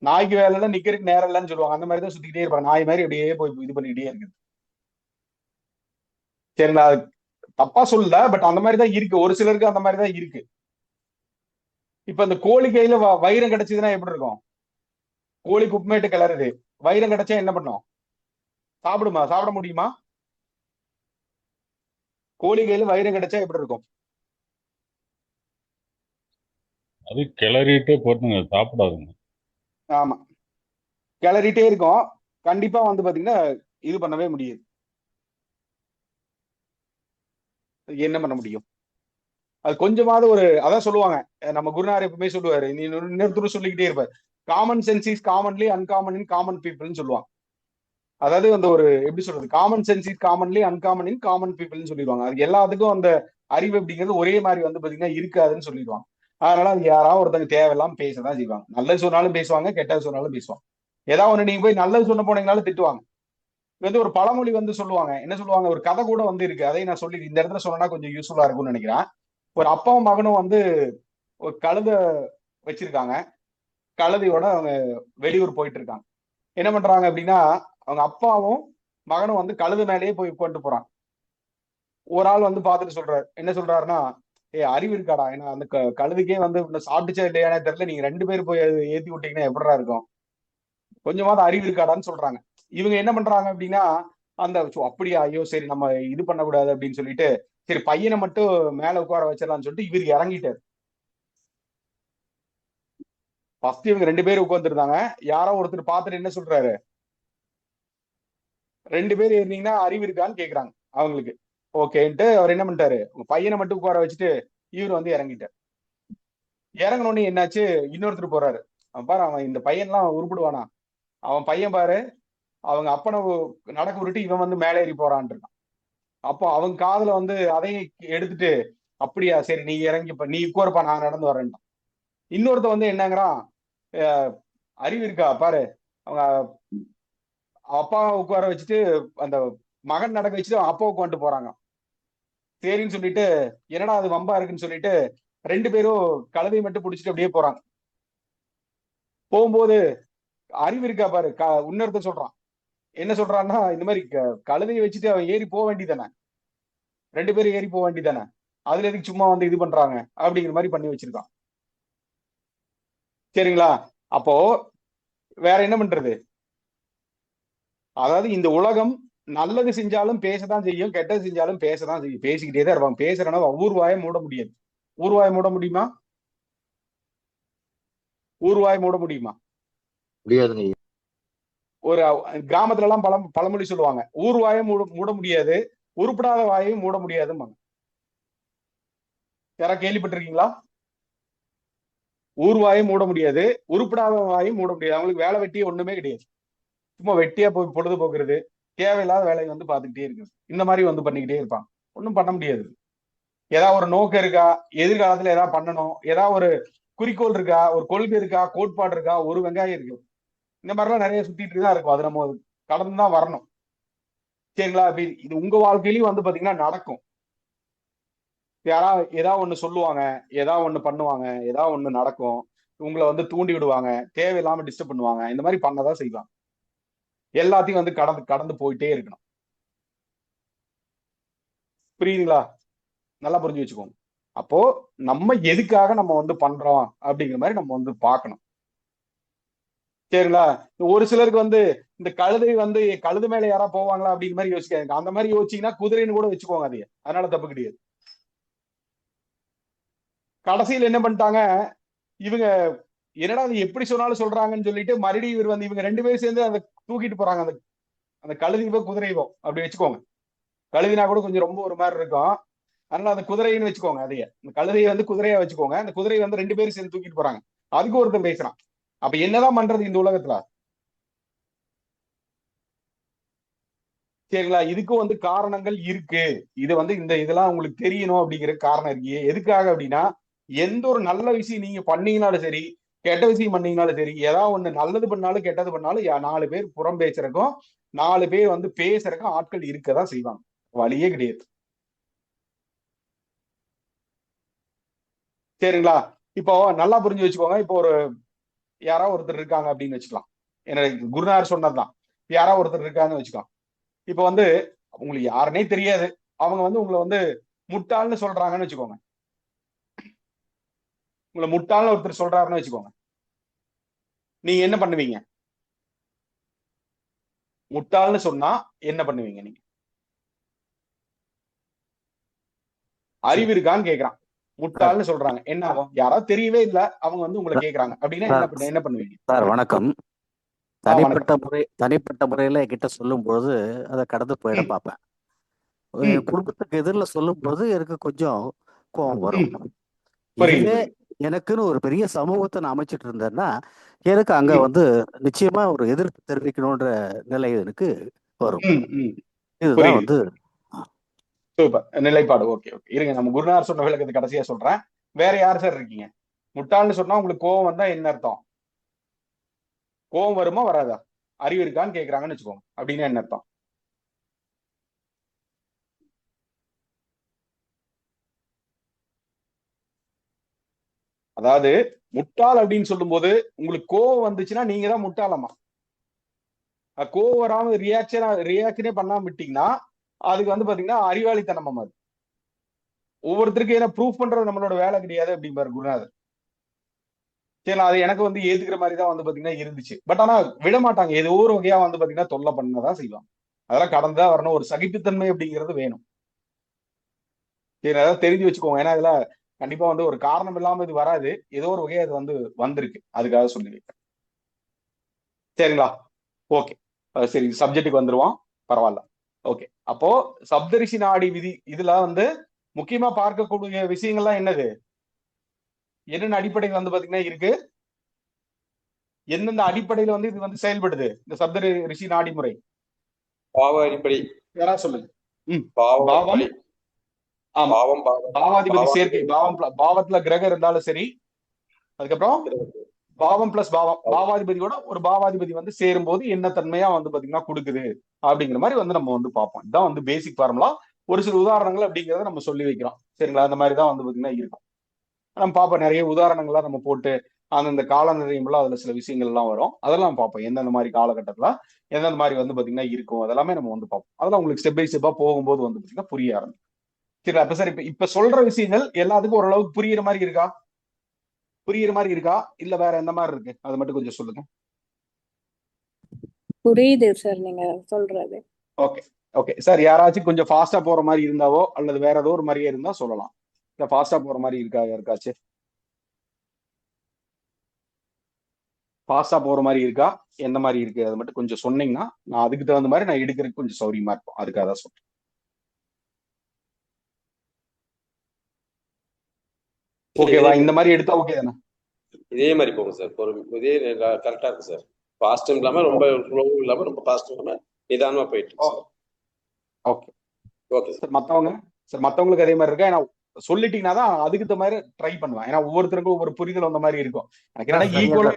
நாய்க்கு வேலை இல்ல நிக்கிறதுக்கு நேரம் இல்லைன்னு சொல்லுவாங்க. அந்த மாதிரிதான் சுத்திக்கிட்டே இருப்பாங்க, நாய் மாதிரி அப்படியே போய் இது பண்ணிக்கிட்டே இருக்குது. சரிங்களா? தப்பா சொல்லல, பட் அந்த மாதிரிதான் இருக்கு, ஒரு சிலருக்கு அந்த மாதிரிதான் இருக்கு. இப்ப இந்த கோழி கையில வைரம் கிடைச்சதுன்னா எப்படி இருக்கும்? கோழி குப்பமேட்டு கிளறுது, வைரம் கிடைச்சா என்ன பண்ணும்? சாப்பிடுமா? சாப்பிட முடியுமா? கோழி கையில வைரம் கிடைச்சா எப்படி இருக்கும்? அது கிளறிட்டே போட்டுங்க, சாப்பிடாதுங்க. ஆமா, கிளறிட்டே இருக்கும். கண்டிப்பா வந்து பாத்தீங்கன்னா இது பண்ணவே முடியாது. என்ன பண்ண முடியும்? அது கொஞ்சமாவது ஒரு, அதான் சொல்லுவாங்க, நம்ம குருநாதர் எப்பவுமே சொல்லுவாரு, நீ இன்னொருத்தரும் சொல்லிக்கிட்டே இருப்பாரு, common sense is commonly uncommon in common பீப்புள்னு சொல்லுவாங்க. அதாவது அந்த ஒரு எப்படி சொல்றது, common sense is commonly uncommon in common பீப்புள்னு சொல்லிடுவாங்க. அது எல்லாத்துக்கும் அந்த அறிவு அப்படிங்கிறது ஒரே மாதிரி வந்து பாத்தீங்கன்னா இருக்காதுன்னு சொல்லிடுவாங்க. அதனால அது யாராவது ஒருத்தங்க தேவையில்லாம பேசதான் செய்வாங்க. நல்லது சொன்னாலும் பேசுவாங்க, கெட்டது சொன்னாலும் பேசுவாங்க. ஏதாவது ஒண்ணு நீங்க போய் நல்லது சொன்ன போனீங்கனாலும் திட்டுவாங்க. இது வந்து ஒரு பழமொழி வந்து சொல்லுவாங்க, என்ன சொல்லுவாங்க, ஒரு கதை கூட வந்து இருக்கு. அதை நான் சொல்லி இந்த இடத்துல சொன்னா கொஞ்சம் யூஸ்ஃபுல்லா இருக்கும்னு நினைக்கிறேன். ஒரு அப்பாவும் மகனும் வந்து ஒரு கழுதை வச்சிருக்காங்க. கழுதையோட அவங்க வெளியூர் போயிட்டு இருக்காங்க. என்ன பண்றாங்க அப்படின்னா, அவங்க அப்பாவும் மகனும் வந்து கழுது மேலேயே போய் உட்காந்து போறாங்க. ஒரு ஆள் வந்து பார்த்துட்டு சொல்றாரு, என்ன சொல்றாருன்னா, அறிவு இருக்காடா, ஏன்னா அந்த கழுதுக்கே வந்து சாப்பிட்டுச்சா இல்லையானே தெரியல, நீங்க 2 பேர் போய் ஏத்தி விட்டீங்கன்னா எப்படிடா இருக்கும், கொஞ்சமாவது அறிவு இருக்காடான்னு சொல்றாங்க. இவங்க என்ன பண்றாங்க அப்படின்னா, அந்த அப்படியா, ஐயோ சரி நம்ம இது பண்ணக்கூடாது அப்படின்னு சொல்லிட்டு, சரி பையனை மட்டும் மேல உட்கார வச்சிடலாம்னு சொல்லிட்டு இவர் இறங்கிட்டாரு. ஃபர்ஸ்ட் இவங்க 2 பேரும் உட்காந்துருந்தாங்க. யாரோ ஒருத்தர் பார்த்துட்டு என்ன சொல்றாரு, 2 பேர் ஏறினீங்கன்னா அறிவு இருக்கான்னு கேக்குறாங்க அவங்களுக்கு. ஓகேன்ட்டு அவர் என்ன பண்ணிட்டாரு, உங்க பையனை மட்டும் உட்கார வச்சுட்டு இவர் வந்து இறங்கிட்டார். இறங்கினோடனே என்னாச்சு, இன்னொருத்தர் போறாரு. அவன் பாரு, அவன் இந்த பையன்லாம் உருப்பிடுவானா, அவன் பையன் பாரு, அவங்க அப்பனை நடக்க விட்டுட்டு இவன் வந்து மேலே ஏறி போறான் இருக்கான். அப்போ அவங்க காதுல வந்து அதையும் எடுத்துட்டு, அப்படியா சரி நீ இறங்கி நீ உட்காருப்பா, நான் நடந்து வரேன்ட்டான். இன்னொருத்த வந்து என்னங்கிறான், அறிவு இருக்கா பாரு, அவங்க அப்பா உட்கார வச்சுட்டு அந்த மகன் நடக்க வச்சுட்டு அப்பா உட்காந்துட்டு போறாங்க. சரின்னு சொல்லிட்டு, என்னடா அது வம்பா இருக்குன்னு சொல்லிட்டு 2 பேரும் கழுதையை மட்டும் பிடிச்சிட்டு அப்படியே போறாங்க. போகும்போது அறிவு இருக்கா பாரு, இன்னொருத்த சொல்றான். என்ன சொல்றான்னா, இந்த மாதிரி கழுதையை வச்சுட்டு அவன் ஏறி போக வேண்டியதானே, 2 பேரும் ஏறி போக வேண்டியதானே, அதுல எதுக்கு சும்மா வந்து இது பண்றாங்க அப்படிங்கிற மாதிரி பண்ணி வச்சிருக்கான். சரிங்களா? அப்போ வேற என்ன பண்றது, அதாவது இந்த உலகம் நல்லது செஞ்சாலும் பேசதான் செய்யும், கெட்டது செஞ்சாலும் பேசதான் செய்யும், பேசிக்கிட்டே தான் இருப்பாங்க. பேசுறனா ஊர்வாயை மூட முடியாது. ஊர்வாயை மூட முடியுமா? ஊர்வாயை மூட முடியுமா? முடியாதுங்க. ஒரு கிராமத்துல எல்லாம் பழமொழி சொல்லுவாங்க, ஊர்வாயை மூட முடியாது, உருப்படாத வாயையும் மூட முடியாதும்பாங்க. யாராவது கேள்விப்பட்டிருக்கீங்களா? ஊர்வாயை மூட முடியாது, உருப்படாத வாயும் மூட முடியாது. அவங்களுக்கு வேலை வெட்டியே ஒண்ணுமே கிடையாது. சும்மா வெட்டியா போய் பொழுது போக்குறது, தேவையில்லாத வேலையை வந்து பார்த்துக்கிட்டே இருக்குது. இந்த மாதிரி வந்து பண்ணிக்கிட்டே இருப்பாங்க. ஒன்றும் பண்ண முடியாது. ஏதாவது ஒரு நோக்கம் இருக்கா, எதிர்காலத்துல ஏதாவது பண்ணணும், ஏதாவது ஒரு குறிக்கோள் இருக்கா, ஒரு கொள்கை இருக்கா, கோட்பாடு இருக்கா, ஒரு வெங்காயம் இருக்கு, இந்த மாதிரிலாம் நிறைய சுத்திட்டு தான் இருக்கும். அது நம்ம கடந்து தான் வரணும். சரிங்களா? இது உங்க வாழ்க்கையிலயும் வந்து பாத்தீங்கன்னா நடக்கும். யாராவது ஏதாவது ஒண்ணு சொல்லுவாங்க, ஏதாவது ஒண்ணு பண்ணுவாங்க, ஏதாவது ஒண்ணு நடக்கும், உங்களை வந்து தூண்டி விடுவாங்க, தேவையில்லாம டிஸ்டர்ப் பண்ணுவாங்க, இந்த மாதிரி பண்ணதான் செய்வாங்க. எல்லாத்தையும் வந்து கடந்து போயிட்டே இருக்கணும். புரியுதுங்களா? நல்லா புரிஞ்சு வச்சுக்கோங்க. அப்போ நம்ம எதுக்காக நம்ம வந்து பண்றோம் அப்படிங்கிற மாதிரி நம்ம வந்து பார்க்கணும். சரிங்களா? ஒரு சிலருக்கு வந்து இந்த கழுதை வந்து கழுது மேல யாரா போவாங்களா அப்படிங்கிற மாதிரி யோசிக்காங்க. அந்த மாதிரி யோசிச்சீங்கன்னா குதிரைன்னு கூட வச்சுக்கோங்க, அதையே, அதனால தப்பு கிடையாது. கடைசியில் என்ன பண்ணிட்டாங்க இவங்க, என்னடா அது எப்படி சொன்னாலும் சொல்றாங்கன்னு சொல்லிட்டு மறுபடியும் இவர் வந்து இவங்க 2 பேரும் சேர்ந்து அதை தூக்கிட்டு போறாங்க. அந்த கழுதைவோ குதிரைவோ அப்படி வச்சுக்கோங்க. கழுதினா கூட கொஞ்சம் ரொம்ப ஒரு மாதிரி இருக்கும், அதனால அந்த குதிரைன்னு வச்சுக்கோங்க. அதையே இந்த கழுதையை வந்து குதிரையா வச்சுக்கோங்க. அந்த குதிரையை வந்து 2 பேரும் சேர்ந்து தூக்கிட்டு போறாங்க. அதுக்கு ஒருத்தன் பேசுறான். அப்ப என்னதான் பண்றது இந்த உலகத்துல? சரிங்களா? இதுக்கும் வந்து காரணங்கள் இருக்கு. இது வந்து இதெல்லாம் உங்களுக்கு தெரியணும் அப்படிங்கிற காரணம் இருக்கு. எதுக்காக அப்படின்னா, எந்த ஒரு நல்ல விஷயம் நீங்க பண்ணீங்கனாலும் சரி, கெட்ட விஷயம் பண்ணீங்கனாலும் சரி, ஏதாவது ஒண்ணு நல்லது பண்ணாலும் கெட்டது பண்ணாலும் 4 பேர் புறம் பேசுறதுக்கும் 4 பேர் வந்து பேசுறதுக்கும் ஆட்கள் இருக்கதான் செய்வாங்க. வழியே கிடையாது. சரிங்களா? இப்போ நல்லா புரிஞ்சு வச்சுக்கோங்க. இப்போ ஒரு யாராவது ஒருத்தர் இருக்காங்க அப்படின்னு வச்சுக்கலாம். எனக்கு குருநாதர் சொன்னதுதான். யாராவது ஒருத்தர் இருக்காங்கன்னு வச்சுக்கலாம். இப்ப வந்து உங்களுக்கு யாருன்னே தெரியாது, அவங்க வந்து உங்களை வந்து முட்டாள்னு சொல்றாங்கன்னு வச்சுக்கோங்க. உங்களை முட்டாள்னு ஒருத்தர் சொல்றாருன்னு வச்சுக்கோங்க. நீங்க என்ன பண்ணுவீங்க? முட்டாள்னு சொன்னா என்ன பண்ணுவீங்க நீங்க? அறிவு இருக்கான்னு கேக்குறான், முட்டாள்னு சொல்றாங்க, என்ன ஆகும்? யாராவது தெரியவே இல்ல, அவங்க வந்து உங்களை கேக்குறாங்க அப்படின்னா என்ன பண்ணுவீங்க? சார் வணக்கம். தனிப்பட்ட முறையில என்கிட்ட சொல்லும் பொழுது அதை கடந்து போயிட பார்ப்பேன். குடும்பத்துக்கு எதிரில் சொல்லும் பொழுது எனக்கு கொஞ்சம் கோபம் வரும். எனக்குன்னு ஒரு பெரிய சமூகத்தை நான் அமைச்சிட்டு இருந்தேன்னா எனக்கு அங்க வந்து நிச்சயமா ஒரு எதிர்ப்பு தெரிவிக்கணுன்ற நிலை எனக்கு வரும். இதுதான் புரியுது. வந்து சூப்பர் நிலைப்பாடு. ஓகே ஓகே, இருங்க நம்ம குருநாதர் சொன்ன விளக்கத்தை கடைசியா சொல்றேன். வேற யார் சார் இருக்கீங்க? முட்டாள்னு சொன்னா உங்களுக்கு கோவம் வந்தா என்ன அர்த்தம்? கோவம் வருமா வராதா? அறிவு இருக்கான்னு கேக்குறாங்கன்னு வச்சுக்கோங்க, அப்படின்னா என்ன அர்த்தம்? அதாவது முட்டாள் அப்படின்னு சொல்லும் போது உங்களுக்கு கோவம் வந்துச்சுன்னா நீங்க தான் முட்டாளமா. கோவம் வராம ரியாக்ஷனே பண்ணாம விட்டீங்கன்னா அதுக்கு வந்து பாத்தீங்கன்னா அறிவாளித்தனமா அது. ஒவ்வொருத்தருக்கும் ஏன்னா ப்ரூஃப் பண்றது நம்மளோட வேலை கிடையாது அப்படிம்பாரு குருநாதர். சரி, அது எனக்கு வந்து ஏத்துக்கிற மாதிரி தான் வந்து பாத்தீங்கன்னா இருந்துச்சு. பட் ஆனா விட மாட்டாங்க, ஏதோ ஒரு வகையா வந்து பாத்தீங்கன்னா தொல்லை பண்ணதான் செய்வாங்க. அதெல்லாம் கடந்தா வரணும். ஒரு சகிப்புத்தன்மை அப்படிங்கிறது வேணும். சரி, அதாவது தெரிஞ்சு வச்சுக்கோங்க. ஏன்னா இதுல கண்டிப்பா வந்து ஒரு காரணம் இல்லாம இது வராது. ஏதோ ஒரு வகையா அது வந்து வந்திருக்கு, அதுக்காக சொல்லி வைக்கிறேன். சரிங்களா? ஓகே, சரி சப்ஜெக்டுக்கு வந்துருவோம். பரவாயில்ல. ஓகே, அப்போ சப்தரிஷி நாடி விதி இதுல வந்து முக்கியமா பார்க்கக்கூடிய விஷயங்கள்லாம் என்னது, என்னென்ன அடிப்படையில் வந்து பாத்தீங்கன்னா இருக்கு, எந்தெந்த அடிப்படையில வந்து இது வந்து செயல்படுது இந்த சப்த ரிஷி நாடி முறை? பாவ அடிப்படை. யாராவது சொல்லுங்க. பாவம் பாவம். ஆமா, பாவம் பாவாதிபதி சேர்க்கை. பாவம் பாவத்துல கிரகம் இருந்தாலும் சரி. அதுக்கப்புறம் பாவம் பிளஸ் பாவம், பாவாதிபதியோட ஒரு பாவாதிபதி வந்து சேரும் போது என்ன தன்மையா வந்து பாத்தீங்கன்னா கொடுக்குது அப்படிங்கிற மாதிரி வந்து நம்ம வந்து பார்ப்போம். இதுதான் வந்து பேசிக் ஃபார்முலா. ஒரு சில உதாரணங்கள் அப்படிங்கிறத நம்ம சொல்லி வைக்கிறோம். சரிங்களா? அந்த மாதிரி தான் வந்து பாத்தீங்கன்னா இருக்கும். நம்ம பார்ப்போம், நிறைய உதாரணங்கள்லாம் நம்ம போட்டு அந்தந்த கால நிலையம்லாம் அதுல சில விஷயங்கள் எல்லாம் வரும். அதெல்லாம் பார்ப்போம், எந்தெந்த மாதிரி காலகட்டத்துல எந்தெந்த மாதிரி வந்து பாத்தீங்கன்னா இருக்கும். அதெல்லாமே நம்ம வந்து பார்ப்போம். அதெல்லாம் உங்களுக்கு ஸ்டெப் பை ஸ்டெப்பா போகும்போது வந்து பாத்தீங்கன்னா புரிய ஆரம்பிக்கும். சரி, அப்ப சார் இப்ப சொல்ற விஷயங்கள் எல்லாத்துக்கும் ஓரளவுக்கு புரியுற மாதிரி இருக்கா? புரியுற மாதிரி இருக்கா இல்ல வேற எந்த மாதிரி இருக்கு? அது மட்டும் கொஞ்சம் சொல்லுங்க. புரியுது சார் நீங்க சொல்றது. ஓகே ஓகே சார், யாராச்சும் கொஞ்சம் ஃபாஸ்டா போற மாதிரி இருந்தாவோ அல்லது வேற ஏதோ ஒரு மாதிரியே இருந்தா சொல்லலாம். இல்ல ஃபாஸ்டா போற மாதிரி இருக்கா யாருக்காச்சும்? ஃபாஸ்டா போற மாதிரி இருக்கா, எந்த மாதிரி இருக்கு அது மட்டும் கொஞ்சம் சொன்னீங்கன்னா நான் அதுக்கு தகுந்த மாதிரி நான் எடுக்கிறதுக்கு கொஞ்சம் சௌரியமா இருக்கும். அதுக்காக தான் சொல்றேன். ஓகேவா? இந்த மாதிரி எடுத்தா ஓகே தானே? இதே மாதிரி போகும் சார். இதே கரெக்டா இருக்கு சார். ஃபாஸ்டும் இல்லாம ரொம்ப ஸ்லோவும் இல்லாம ரொம்ப ஃபாஸ்டும் இல்லாம நிதானமா போயிட்டு இருக்கு. Okay okay sir. மத்தவங்களுக்கு அதே மாதிரி இருக்கா? ஏன்னா சொல்லிட்டீங்கன்னா தான் அதுக்கு தகுந்த மாதிரி ட்ரை பண்ணுவேன். ஏன்னா ஒவ்வொருத்தருக்கும் ஒவ்வொரு புரிதல் அந்த மாதிரி இருக்கும். எனக்கு என்ன ஈக்குவலா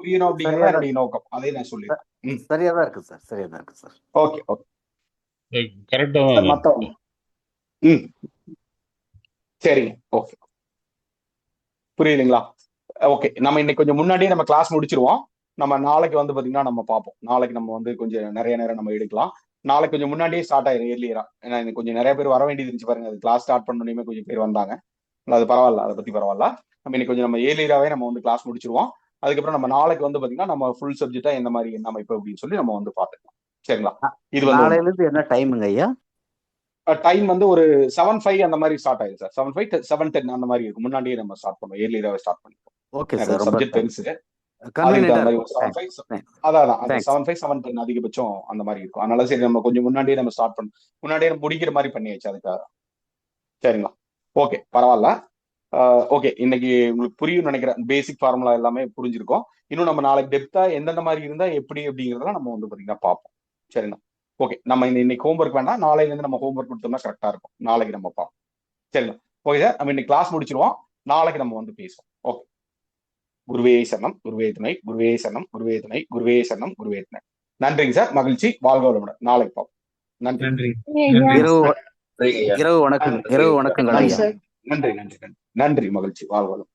புரியணும் அப்படிங்கிறத என்னுடைய நோக்கம். அதே நான் சொல்லிடுறேன். சரியா தான் இருக்கு சார். சரியா தான் இருக்கு சார். ஓகே ஓகே கரெக்டா மத்தவங்க. சரிங்க, ஓகே புரியுதுங்களா? ஓகே, நம்ம இன்னைக்கு கொஞ்சம் முன்னாடியே நம்ம கிளாஸ் முடிச்சிருவோம். நம்ம நாளைக்கு வந்து பாத்தீங்கன்னா நம்ம பார்ப்போம். நாளைக்கு நம்ம வந்து கொஞ்சம் நிறைய நேரம் நம்ம எடுக்கலாம். நாளைக்கு கொஞ்சம் முன்னாடியே ஸ்டார்ட் ஆயிரும், ஏர்லியரா. ஏன்னா எனக்கு கொஞ்சம் நிறைய பேர் வர வேண்டியது இருந்துச்சு பாருங்க. அது கிளாஸ் ஸ்டார்ட் பண்ணணுமே கொஞ்சம் பேர் வந்தாங்க. அது பரவாயில்ல, அதை பத்தி பரவாயில்ல. நம்ம இன்னைக்கு கொஞ்சம் நம்ம ஏர்லியராவே நம்ம வந்து கிளாஸ் முடிச்சிருவோம். அதுக்கப்புறம் நம்ம நாளைக்கு வந்து பாத்தீங்கன்னா நம்ம ஃபுல் சப்ஜெக்டா எந்த மாதிரி என்ன அமைப்பு அப்படின்னு சொல்லி நம்ம வந்து பாத்துக்கலாம். சரிங்களா? இது வந்து நாளையில இருந்து என்ன டைமுங்க ஐயா? டைம் வந்து ஒரு 7:05 அந்த மாதிரி ஸ்டார்ட் ஆயிடும் சார். 7:05 7:10 அந்த மாதிரி இருக்கும். முன்னாடியே நம்ம ஸ்டார்ட் பண்ணுவோம், ஏர்லியராவே ஸ்டார்ட் பண்ணிப்போம். Okay sir. சப்ஜெக்ட் பெருசு. கன்வீனியன்ட்டா அதான் இருக்கும். 7:05 7:10 அதிகபட்சம் அந்த மாதிரி இருக்கும். அதனால சரி நம்ம கொஞ்சம் முன்னாடியே நம்ம ஸ்டார்ட் பண்ண முன்னாடியே முடிக்கிற மாதிரி பண்ணியாச்சு அதுக்காக. சரிங்களா? ஓகே பரவாயில்ல. ஓகே, இன்னைக்கு உங்களுக்கு புரியும் நினைக்கிறேன். பேசிக் ஃபார்முலா எல்லாமே புரிஞ்சிருக்கும். இன்னும் நம்ம நாளைக்கு டெப்தா எந்தெந்த மாதிரி இருந்தா எப்படி அப்படிங்கிறதெல்லாம் நம்ம வந்து பாத்தீங்கன்னா பார்ப்போம். சரிங்களா? ஓகே, நம்ம இன்னைக்கு ஹோம்ஒர்க் வேண்டாம், நாளைல இருந்து நம்ம ஹோம்ஒர்க் கொடுத்தோம்னா கரெக்டா இருக்கும். நாளைக்கு நம்ம பார்ப்போம். சரிங்களா? ஓகே சார், நம்ம இன்னைக்கு கிளாஸ் முடிச்சிருவோம். நாளைக்கு நம்ம வந்து பேசுவோம். ஓகே. குருவே சரணம், குருவே துணை, குருவே சரணம், குருவே துணை, குருவே சரணம், குருவே துணை. நன்றிங்க சார், மகிழ்ச்சி, வாழ்க வளமுடன். நாளைக்கு பார்ப்போம். நன்றி. இரவு வணக்கம். இரவு வணக்கங்கள் ஐயா. நன்றி நன்றி நன்றி, மகிழ்ச்சி, வாழ்க வளம்.